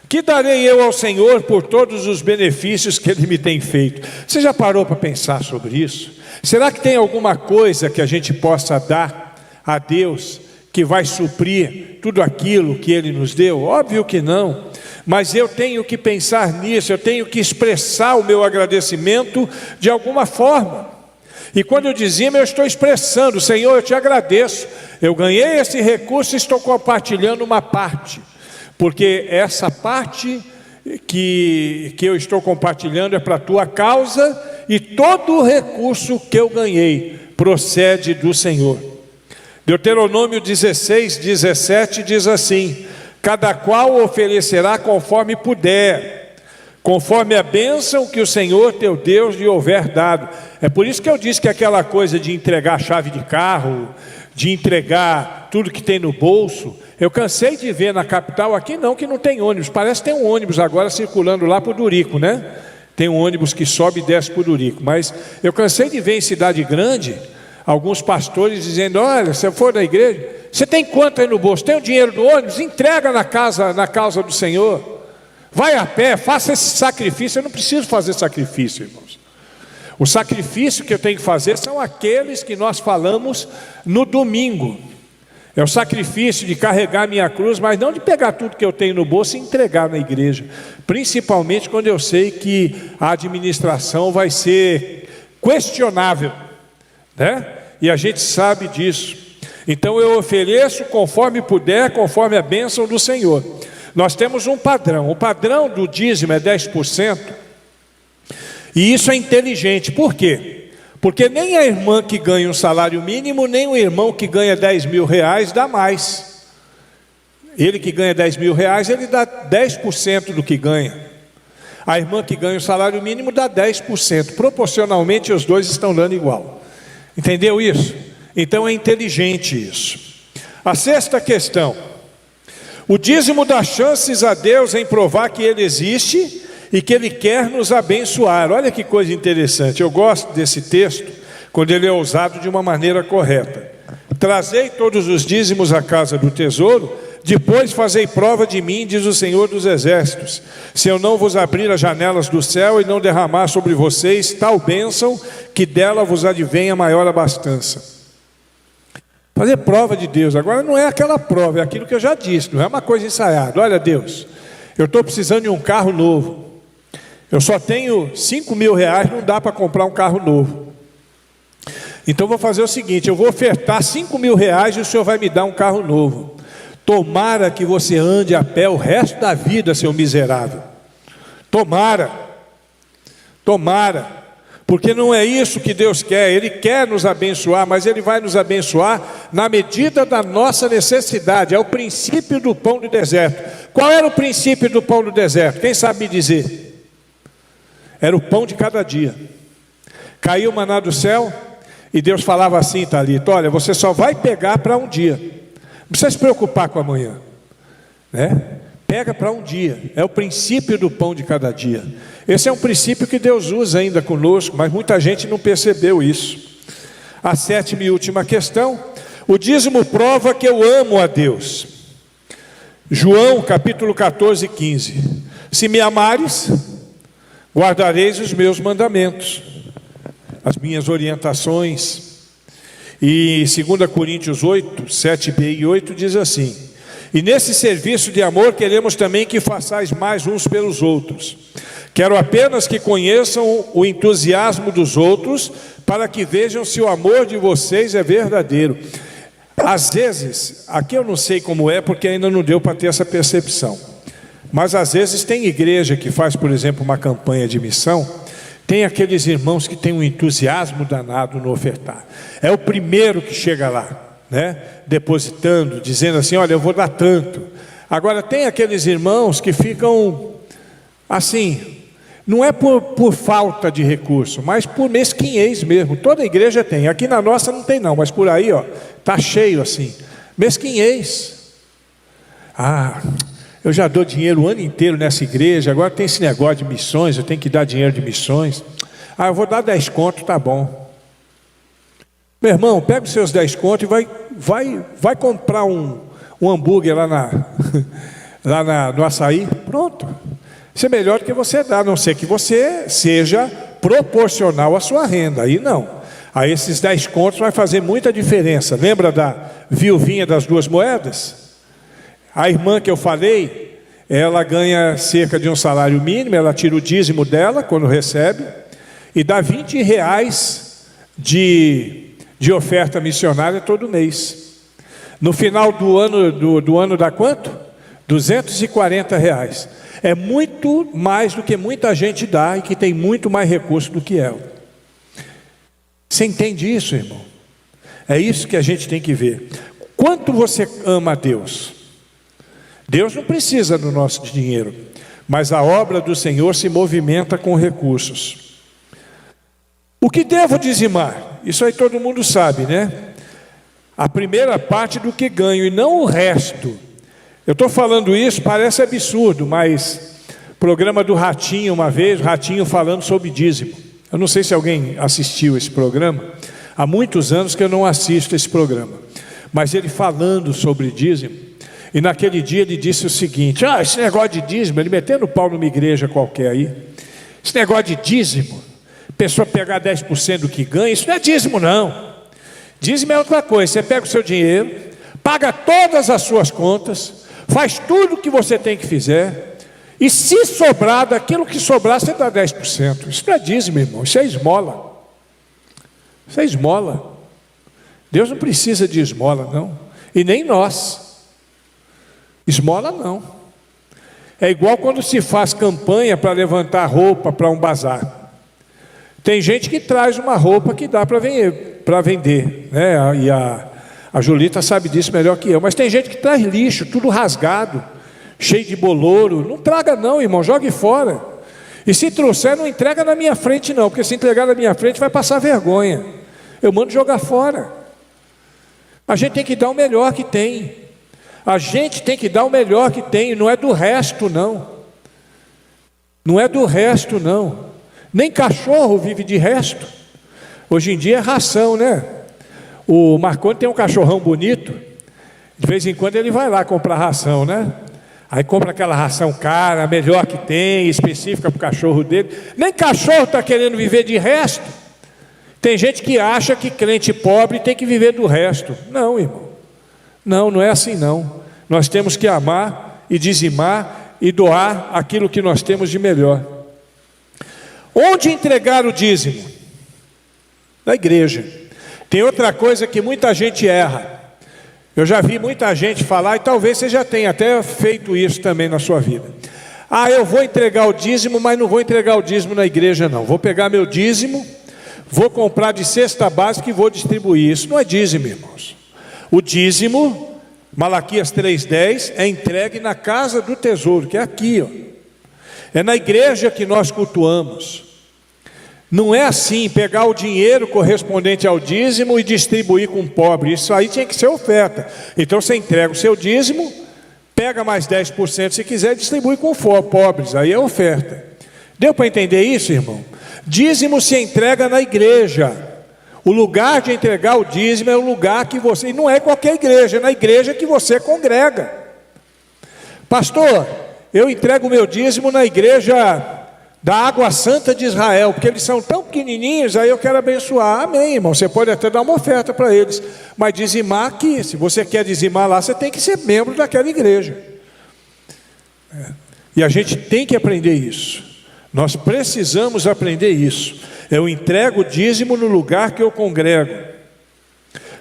Que darei eu ao Senhor por todos os benefícios que Ele me tem feito? Você já parou para pensar sobre isso? Será que tem alguma coisa que a gente possa dar a Deus que vai suprir tudo aquilo que Ele nos deu? Óbvio que não, mas eu tenho que pensar nisso, eu tenho que expressar o meu agradecimento de alguma forma. E quando eu dizimo, eu estou expressando: Senhor, eu te agradeço, eu ganhei esse recurso e estou compartilhando uma parte, porque essa parte que eu estou compartilhando é para a tua causa, e todo o recurso que eu ganhei procede do Senhor. Deuteronômio 16, 17 diz assim: cada qual oferecerá conforme puder, conforme a bênção que o Senhor teu Deus lhe houver dado. É por isso que eu disse que aquela coisa de entregar a chave de carro, de entregar tudo que tem no bolso, eu cansei de ver na capital. Aqui não, que não tem ônibus, parece que tem um ônibus agora circulando lá para o Durico, né? Tem um ônibus que sobe e desce para o Durico, mas eu cansei de ver em cidade grande alguns pastores dizendo: olha, se eu for na igreja, você tem quanto aí no bolso? Tem o dinheiro do ônibus? Entrega na causa do Senhor, vai a pé, faça esse sacrifício. Eu não preciso fazer sacrifício, irmãos. O sacrifício que eu tenho que fazer são aqueles que nós falamos no domingo. É o sacrifício de carregar minha cruz, mas não de pegar tudo que eu tenho no bolso e entregar na igreja, principalmente quando eu sei que a administração vai ser questionável, né? E a gente sabe disso. Então eu ofereço conforme puder, conforme a bênção do Senhor. Nós temos um padrão, o padrão do dízimo é 10%, e isso é inteligente. Por quê? Porque nem a irmã que ganha um salário mínimo, nem o irmão que ganha 10 mil reais dá mais. Ele que ganha 10 mil reais, ele dá 10% do que ganha. A irmã que ganha o salário mínimo dá 10%. Proporcionalmente os dois estão dando igual. Entendeu isso? Então é inteligente isso. A sexta questão: o dízimo dá chances a Deus em provar que Ele existe e que Ele quer nos abençoar. Olha que coisa interessante, eu gosto desse texto, quando ele é usado de uma maneira correta. Trazei todos os dízimos à casa do tesouro, depois fazei prova de mim, diz o Senhor dos Exércitos, se eu não vos abrir as janelas do céu e não derramar sobre vocês tal bênção, que dela vos advenha maior abastança. Fazer prova de Deus, agora não é aquela prova, é aquilo que eu já disse, não é uma coisa ensaiada. Olha, Deus, eu estou precisando de um carro novo, eu só tenho 5 mil reais, não dá para comprar um carro novo. Então vou fazer o seguinte, eu vou ofertar 5 mil reais e o Senhor vai me dar um carro novo. Tomara que você ande a pé o resto da vida, seu miserável. Tomara, porque não é isso que Deus quer. Ele quer nos abençoar, mas Ele vai nos abençoar na medida da nossa necessidade. É o princípio do pão do deserto. Qual era o princípio do pão do deserto? Quem sabe me dizer? Era o pão de cada dia. Caiu o maná do céu e Deus falava assim: Talita, olha, você só vai pegar para um dia, não precisa se preocupar com amanhã, né? Pega para um dia. É o princípio do pão de cada dia. Esse é um princípio que Deus usa ainda conosco, mas muita gente não percebeu isso. A sétima e última questão: o dízimo prova que eu amo a Deus. João capítulo 14, 15. Se me amares, guardareis os meus mandamentos, as minhas orientações. E 2 Coríntios 8, 7b e 8 diz assim: e nesse serviço de amor queremos também que façais mais uns pelos outros. Quero apenas que conheçam o entusiasmo dos outros, para que vejam se o amor de vocês é verdadeiro. Às vezes, aqui eu não sei como é, porque ainda não deu para ter essa percepção, mas às vezes tem igreja que faz, por exemplo, uma campanha de missão. Tem aqueles irmãos que têm um entusiasmo danado no ofertar. É o primeiro que chega lá, né? Depositando, dizendo assim: olha, eu vou dar tanto. Agora tem aqueles irmãos que ficam assim, não é por falta de recurso, mas por mesquinhez mesmo. Toda igreja tem, aqui na nossa não tem não, mas por aí, ó, tá cheio assim, mesquinhez. Eu já dou dinheiro o ano inteiro nessa igreja, agora tem esse negócio de missões, eu tenho que dar dinheiro de missões. Eu vou dar 10 conto, tá bom. Meu irmão, pega os seus 10 conto e vai comprar um hambúrguer lá no açaí, pronto. Isso é melhor do que você dar, a não ser que você seja proporcional à sua renda, aí não. Aí esses 10 contos vai fazer muita diferença. Lembra da viuvinha das 2 moedas? A irmã que eu falei, ela ganha cerca de um salário mínimo, ela tira o dízimo dela quando recebe, e dá R$20 de oferta missionária todo mês. No final do ano dá quanto? R$240. É muito mais do que muita gente dá e que tem muito mais recurso do que ela. Você entende isso, irmão? É isso que a gente tem que ver. Quanto você ama a Deus? Deus não precisa do nosso dinheiro, mas a obra do Senhor se movimenta com recursos. O que devo dizimar? Isso aí todo mundo sabe, né? A primeira parte do que ganho e não o resto. Eu estou falando isso, parece absurdo, mas programa do Ratinho uma vez, o Ratinho falando sobre dízimo. Eu não sei se alguém assistiu esse programa. Há muitos anos que eu não assisto esse programa. Mas ele falando sobre dízimo, e naquele dia ele disse o seguinte: esse negócio de dízimo, ele metendo o pau numa igreja qualquer aí, esse negócio de dízimo, pessoa pegar 10% do que ganha, isso não é dízimo não. Dízimo é outra coisa, você pega o seu dinheiro, paga todas as suas contas, faz tudo o que você tem que fizer, e se sobrar, daquilo que sobrar, você dá 10%. Isso não é dízimo, irmão, isso é esmola. Isso é esmola. Deus não precisa de esmola, não. E nem nós. Esmola não. É igual quando se faz campanha para levantar roupa para um bazar. Tem gente que traz uma roupa que dá para vender, né? E a Julita sabe disso melhor que eu. Mas tem gente que traz lixo, tudo rasgado, cheio de bolouro. Não traga não, irmão, jogue fora. E se trouxer, não entrega na minha frente não, porque se entregar na minha frente vai passar vergonha. Eu mando jogar fora. A gente tem que dar o melhor que tem. A gente tem que dar o melhor que tem, não é do resto não. Não é do resto não. Nem cachorro vive de resto. Hoje em dia é ração, né? O Marconi tem um cachorrão bonito. De vez em quando ele vai lá comprar ração, né? Aí compra aquela ração cara, a melhor que tem, específica para o cachorro dele. Nem cachorro está querendo viver de resto. Tem gente que acha que crente pobre tem que viver do resto. Não, irmão. Não, não é assim não. Nós temos que amar e dizimar e doar aquilo que nós temos de melhor. Onde entregar o dízimo? Na igreja. Tem outra coisa que muita gente erra. Eu já vi muita gente falar, e talvez você já tenha até feito isso também na sua vida. Eu vou entregar o dízimo, mas não vou entregar o dízimo na igreja não. Vou pegar meu dízimo, vou comprar de cesta básica e vou distribuir. Isso não é dízimo, irmãos. O dízimo, Malaquias 3,10, é entregue na casa do tesouro, que é aqui, ó. É na igreja que nós cultuamos. Não é assim, pegar o dinheiro correspondente ao dízimo e distribuir com o pobre. Isso aí tinha que ser oferta. Então você entrega o seu dízimo, pega mais 10% se quiser e distribui com pobres. Aí é oferta. Deu para entender isso, irmão? Dízimo se entrega na igreja. O lugar de entregar o dízimo é o lugar que você... E não é qualquer igreja, é na igreja que você congrega. Pastor, eu entrego o meu dízimo na igreja da Água Santa de Israel, porque eles são tão pequenininhos, aí eu quero abençoar. Amém, irmão, você pode até dar uma oferta para eles, mas dizimar aqui, se você quer dizimar lá, você tem que ser membro daquela igreja. E a gente tem que aprender isso. Nós precisamos aprender isso. Eu entrego o dízimo no lugar que eu congrego.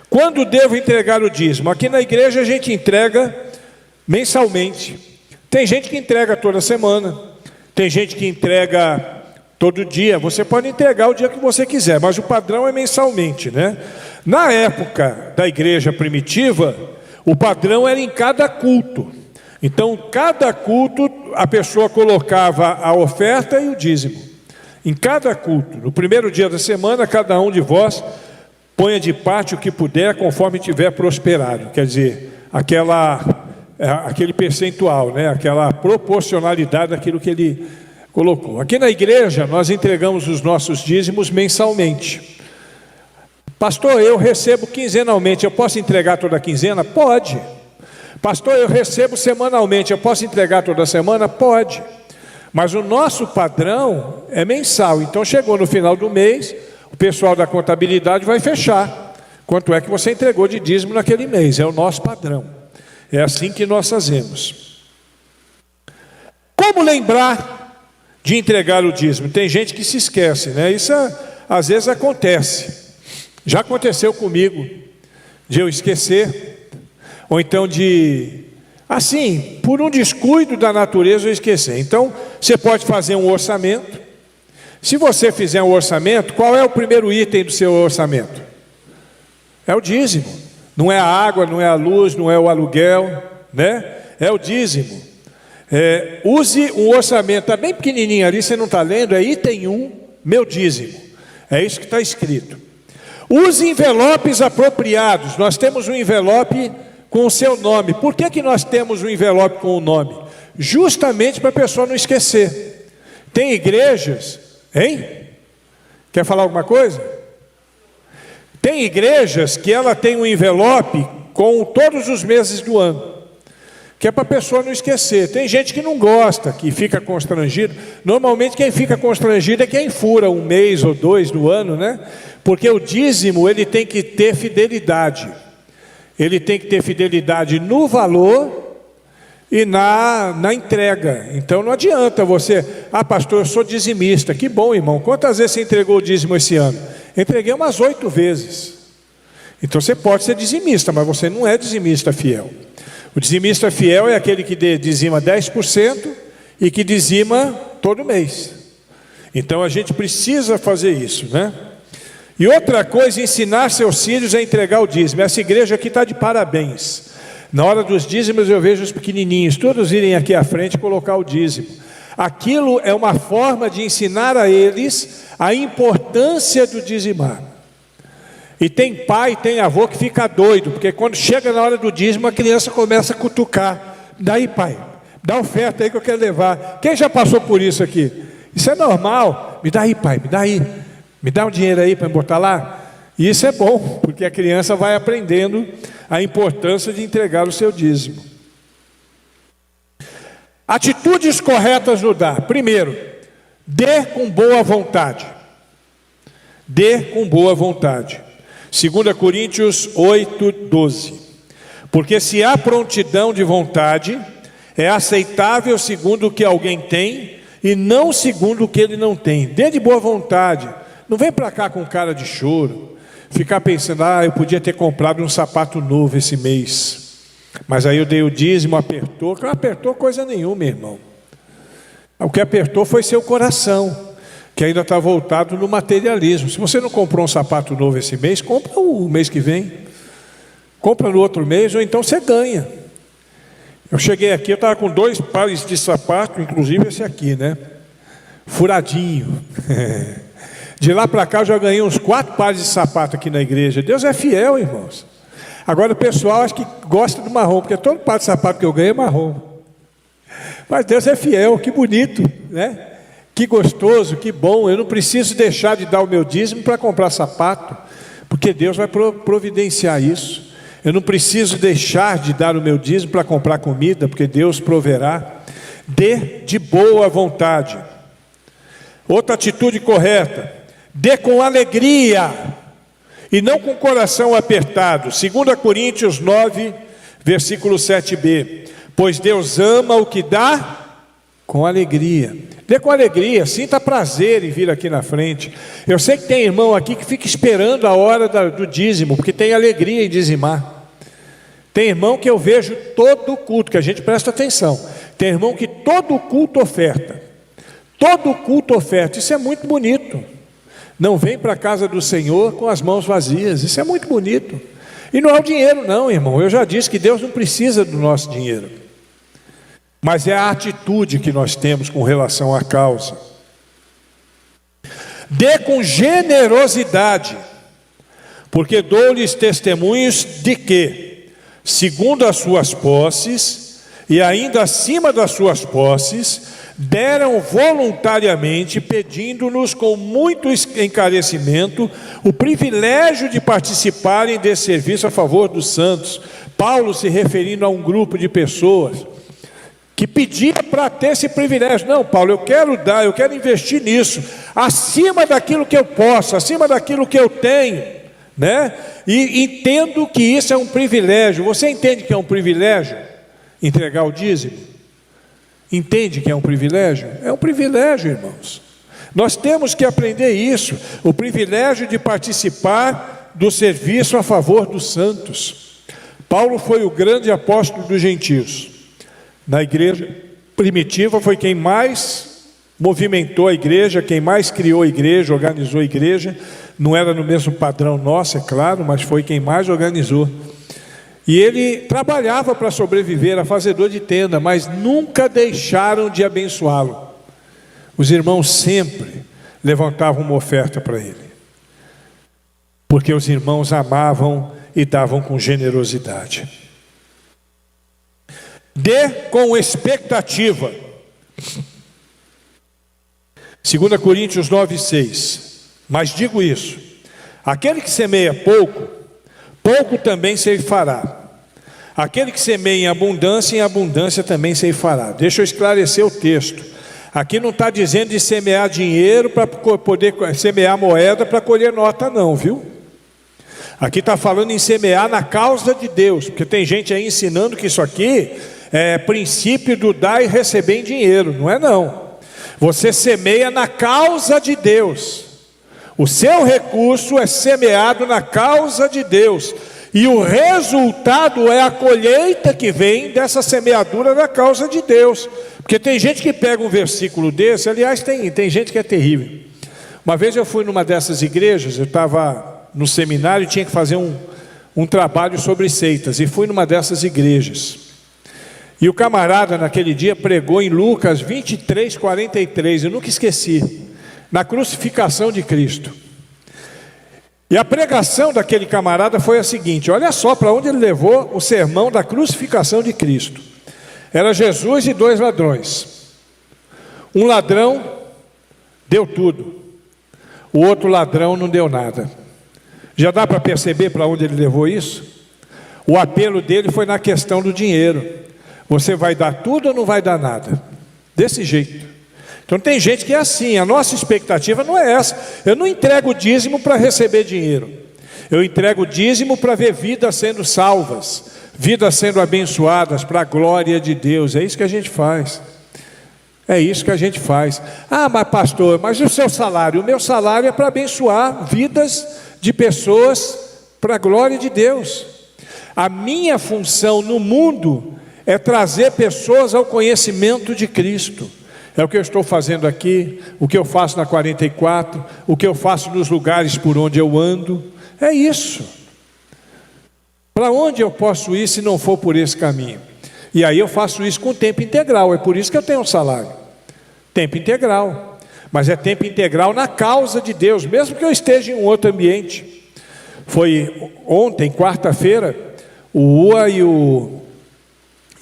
Quando devo entregar o dízimo? Aqui na igreja a gente entrega mensalmente. Tem gente que entrega toda semana. Tem gente que entrega todo dia. Você pode entregar o dia que você quiser, mas o padrão é mensalmente, né? Na época da igreja primitiva, o padrão era em cada culto. Então, cada culto, a pessoa colocava a oferta e o dízimo. Em cada culto, no primeiro dia da semana, cada um de vós ponha de parte o que puder, conforme tiver prosperado. Quer dizer, aquele percentual, né? Aquela proporcionalidade daquilo que ele colocou. Aqui na igreja, nós entregamos os nossos dízimos mensalmente. Pastor, eu recebo quinzenalmente, eu posso entregar toda quinzena? Pode. Pastor, eu recebo semanalmente, eu posso entregar toda semana? Pode. Mas o nosso padrão é mensal. Então chegou no final do mês, o pessoal da contabilidade vai fechar quanto é que você entregou de dízimo naquele mês. É o nosso padrão. É assim que nós fazemos. Como lembrar de entregar o dízimo? Tem gente que se esquece, né? Isso às vezes acontece. Já aconteceu comigo, de eu esquecer, ou então de, assim, por um descuido da natureza eu esquecer. Então, você pode fazer um orçamento. Se você fizer um orçamento, qual é o primeiro item do seu orçamento? É o dízimo. Não é a água, não é a luz, não é o aluguel, né? É o dízimo. Use um orçamento, está bem pequenininho ali, você não está lendo, é item 1, meu dízimo. É isso que está escrito. Use envelopes apropriados. Nós temos um envelope com o seu nome. Por que nós temos um envelope com o nome? Justamente para a pessoa não esquecer. Tem igrejas, hein? Quer falar alguma coisa? Tem igrejas que ela tem um envelope com todos os meses do ano, que é para a pessoa não esquecer. Tem gente que não gosta, que fica constrangido. Normalmente quem fica constrangido é quem fura um mês ou 2 do ano, né? Porque o dízimo, ele tem que ter fidelidade. Ele tem que ter fidelidade no valor e na entrega. Então não adianta você, pastor, eu sou dizimista. Que bom, irmão. Quantas vezes você entregou o dízimo esse ano? Entreguei umas 8 vezes. Então você pode ser dizimista, mas você não é dizimista fiel. O dizimista fiel é aquele que dizima 10% e que dizima todo mês. Então a gente precisa fazer isso, né? E outra coisa, ensinar seus filhos a entregar o dízimo. Essa igreja aqui está de parabéns. Na hora dos dízimos eu vejo os pequenininhos, todos irem aqui à frente colocar o dízimo. Aquilo é uma forma de ensinar a eles a importância do dizimar. E tem pai, tem avô que fica doido, porque quando chega na hora do dízimo, a criança começa a cutucar. Daí, pai, dá oferta aí que eu quero levar. Quem já passou por isso aqui? Isso é normal. Me dá aí, pai, me dá aí. Me dá um dinheiro aí para me botar lá. E isso é bom, porque a criança vai aprendendo a importância de entregar o seu dízimo. Atitudes corretas no dar. Primeiro, dê com boa vontade. Dê com boa vontade. 2 Coríntios 8:12. Porque se há prontidão de vontade, é aceitável segundo o que alguém tem, e não segundo o que ele não tem. Dê de boa vontade. Não vem para cá com cara de choro, ficar pensando, eu podia ter comprado um sapato novo esse mês, mas aí eu dei o dízimo, apertou. Não apertou coisa nenhuma, irmão. O que apertou foi seu coração, que ainda está voltado no materialismo. Se você não comprou um sapato novo esse mês, compra o mês que vem, compra no outro mês, ou então você ganha. Eu cheguei aqui, eu estava com 2 pares de sapato, inclusive esse aqui, né? Furadinho. De lá para cá eu já ganhei uns 4 pares de sapato aqui na igreja. Deus é fiel, irmãos. Agora o pessoal acho que gosta do marrom, porque todo par de sapato que eu ganho é marrom. Mas Deus é fiel, que bonito, né? Que gostoso, que bom. Eu não preciso deixar de dar o meu dízimo para comprar sapato, porque Deus vai providenciar isso. Eu não preciso deixar de dar o meu dízimo para comprar comida, porque Deus proverá. Dê de boa vontade. Outra atitude correta: dê com alegria e não com coração apertado. 2 Coríntios 9, versículo 7b. Pois Deus ama o que dá com alegria. Dê com alegria, sinta prazer em vir aqui na frente. Eu sei que tem irmão aqui que fica esperando a hora do dízimo, porque tem alegria em dizimar. Tem irmão que eu vejo todo culto, que a gente presta atenção. Tem irmão que todo culto oferta. Todo culto oferta. Isso é muito bonito. Não vem para a casa do Senhor com as mãos vazias. Isso é muito bonito. E não é o dinheiro não, irmão. Eu já disse que Deus não precisa do nosso dinheiro. Mas é a atitude que nós temos com relação à causa. Dê com generosidade, porque dou-lhes testemunhos de que, segundo as suas posses, e ainda acima das suas posses, deram voluntariamente, pedindo-nos com muito encarecimento o privilégio de participarem desse serviço a favor dos santos. Paulo se referindo a um grupo de pessoas que pedia para ter esse privilégio. Não, Paulo, eu quero dar, eu quero investir nisso, acima daquilo que eu posso, acima daquilo que eu tenho, né? E entendo que isso é um privilégio. Você entende que é um privilégio entregar o dízimo? Entende que é um privilégio? É um privilégio, irmãos. Nós temos que aprender isso, o privilégio de participar do serviço a favor dos santos. Paulo foi o grande apóstolo dos gentios. Na igreja primitiva foi quem mais movimentou a igreja, quem mais criou a igreja, organizou a igreja. Não era no mesmo padrão nosso, é claro, mas foi quem mais organizou. E ele trabalhava para sobreviver, era fazedor de tenda, mas nunca deixaram de abençoá-lo. Os irmãos sempre levantavam uma oferta para ele, porque os irmãos amavam e davam com generosidade. Dê com expectativa. 2 Coríntios 9:6. Mas digo isso: aquele que semeia pouco, pouco também ceifará. Aquele que semeia em abundância também ceifará. Deixa eu esclarecer o texto. Aqui não está dizendo de semear dinheiro para poder semear moeda para colher nota, não, viu? Aqui está falando em semear na causa de Deus, porque tem gente aí ensinando que isso aqui é princípio do dar e receber em dinheiro. Não é, não. Você semeia na causa de Deus. O seu recurso é semeado na causa de Deus, e o resultado é a colheita que vem dessa semeadura na causa de Deus. Porque tem gente que pega um versículo desse, aliás, tem gente que é terrível. Uma vez eu fui numa dessas igrejas, eu estava no seminário e tinha que fazer um trabalho sobre seitas, e fui numa dessas igrejas. E o camarada naquele dia pregou em Lucas 23:43, eu nunca esqueci, na crucificação de Cristo. E a pregação daquele camarada foi a seguinte: olha só para onde ele levou o sermão da crucificação de Cristo. Era Jesus e 2 ladrões. Um ladrão deu tudo, o outro ladrão não deu nada. Já dá para perceber para onde ele levou isso? O apelo dele foi na questão do dinheiro. Você vai dar tudo ou não vai dar nada? Desse jeito. Então tem gente que é assim, a nossa expectativa não é essa. Eu não entrego dízimo para receber dinheiro. Eu entrego dízimo para ver vidas sendo salvas, vidas sendo abençoadas para a glória de Deus. É isso que a gente faz. É isso que a gente faz. Ah, mas pastor, mas e o seu salário? O meu salário é para abençoar vidas de pessoas para a glória de Deus. A minha função no mundo é trazer pessoas ao conhecimento de Cristo. É o que eu estou fazendo aqui, o que eu faço na 44, o que eu faço nos lugares por onde eu ando. É isso. Para onde eu posso ir se não for por esse caminho? E aí eu faço isso com tempo integral, é por isso que eu tenho um salário. Tempo integral. Mas é tempo integral na causa de Deus, mesmo que eu esteja em um outro ambiente. Foi ontem, quarta-feira, o Ua e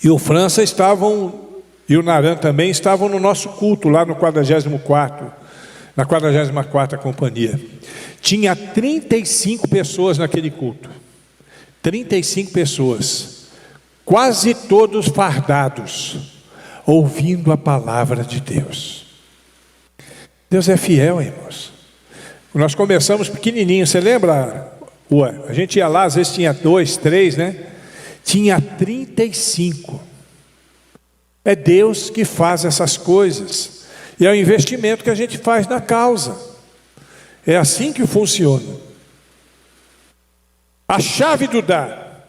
o França estavam, e o Naran também, estavam no nosso culto lá no 44º, na 44ª companhia. Tinha 35 pessoas naquele culto. 35 pessoas, quase todos fardados, ouvindo a palavra de Deus. Deus é fiel, irmãos. Nós começamos pequenininho, você lembra? A gente ia lá, às vezes tinha 2, 3, né? Tinha 35. É Deus que faz essas coisas, e é o investimento que a gente faz na causa. É assim que funciona. A chave do dar.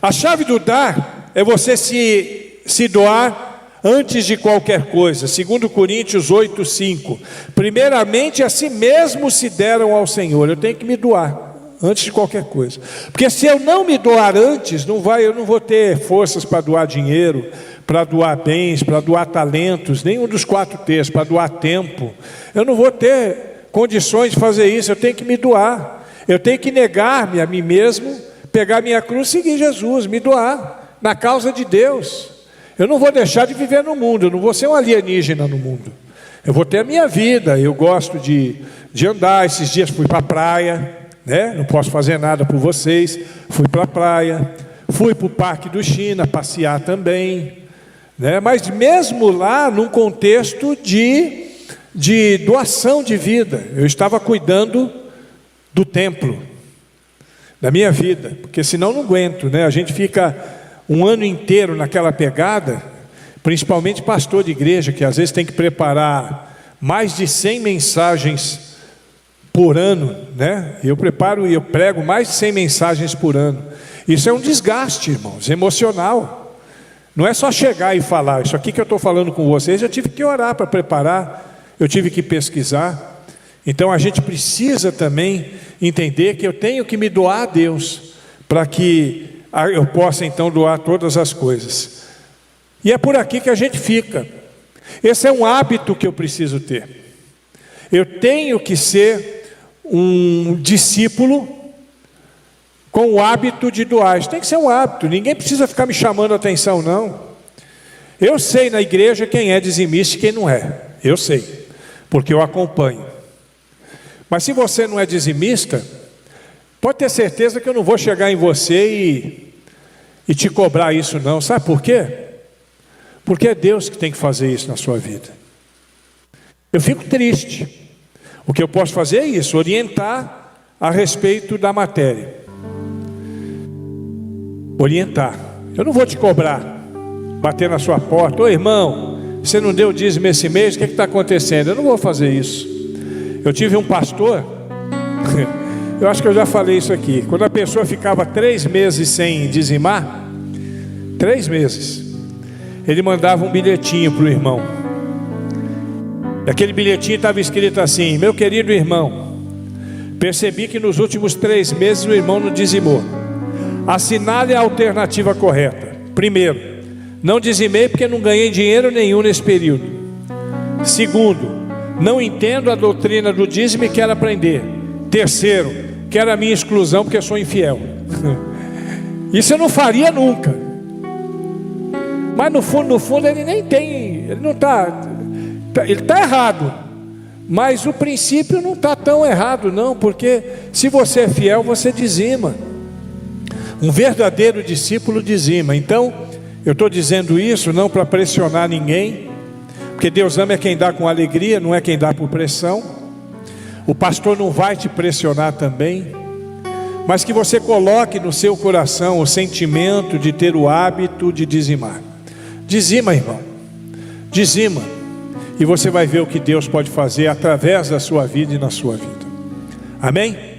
A chave do dar é você se doar antes de qualquer coisa. 2 Coríntios 8:5. Primeiramente a si mesmo se deram ao Senhor. Eu tenho que me doar antes de qualquer coisa. Porque se eu não me doar antes, eu não vou ter forças para doar dinheiro, para doar bens, para doar talentos, nenhum dos 4 T's, para doar tempo. Eu não vou ter condições de fazer isso, eu tenho que me doar. Eu tenho que negar-me a mim mesmo, pegar minha cruz e seguir Jesus, me doar na causa de Deus. Eu não vou deixar de viver no mundo, eu não vou ser um alienígena no mundo. Eu vou ter a minha vida, eu gosto de andar. Esses dias fui para a praia, né? Não posso fazer nada por vocês. Fui para a praia, fui para o Parque do China passear também, né? Mas mesmo lá, num contexto de doação de vida, eu estava cuidando do templo, da minha vida, porque senão não aguento, né? A gente fica um ano inteiro naquela pegada, principalmente pastor de igreja, que às vezes tem que preparar mais de 100 mensagens por ano, né? Eu preparo e eu prego mais de 100 mensagens por ano. Isso é um desgaste, irmãos, emocional. Não é só chegar e falar, isso aqui que eu estou falando com vocês, eu tive que orar para preparar, eu tive que pesquisar. Então a gente precisa também entender que eu tenho que me doar a Deus, para que eu possa então doar todas as coisas. E é por aqui que a gente fica. Esse é um hábito que eu preciso ter. Eu tenho que ser um discípulo com o hábito de doar. Isso tem que ser um hábito. Ninguém precisa ficar me chamando a atenção, não. Eu sei na igreja quem é dizimista e quem não é. Eu sei, porque eu acompanho. Mas se você não é dizimista, pode ter certeza que eu não vou chegar em você e te cobrar isso não. Sabe por quê? Porque é Deus que tem que fazer isso na sua vida. Eu fico triste. O que eu posso fazer é isso, orientar a respeito da matéria. Orientar. Eu não vou te cobrar, bater na sua porta. Ô irmão, você não deu dízimo esse mês, o que está acontecendo? Eu não vou fazer isso. Eu tive um pastor, eu acho que eu já falei isso aqui. Quando a pessoa ficava 3 meses sem dizimar, 3 meses, ele mandava um bilhetinho para o irmão. E aquele bilhetinho estava escrito assim: meu querido irmão, percebi que nos últimos 3 meses o irmão não dizimou. Assinale a alternativa correta. Primeiro, não dizimei porque não ganhei dinheiro nenhum nesse período. Segundo, não entendo a doutrina do dízimo e quero aprender. Terceiro, quero a minha exclusão porque sou infiel. Isso eu não faria nunca. Mas no fundo ele nem tem, ele não está, ele está errado. Mas o princípio não está tão errado não, porque se você é fiel, você dizima. Um verdadeiro discípulo dizima. Então, eu estou dizendo isso não para pressionar ninguém, porque Deus ama é quem dá com alegria, não é quem dá por pressão. O pastor não vai te pressionar também, mas que você coloque no seu coração o sentimento de ter o hábito de dizimar. Dizima, irmão, dizima, e você vai ver o que Deus pode fazer através da sua vida e na sua vida. Amém?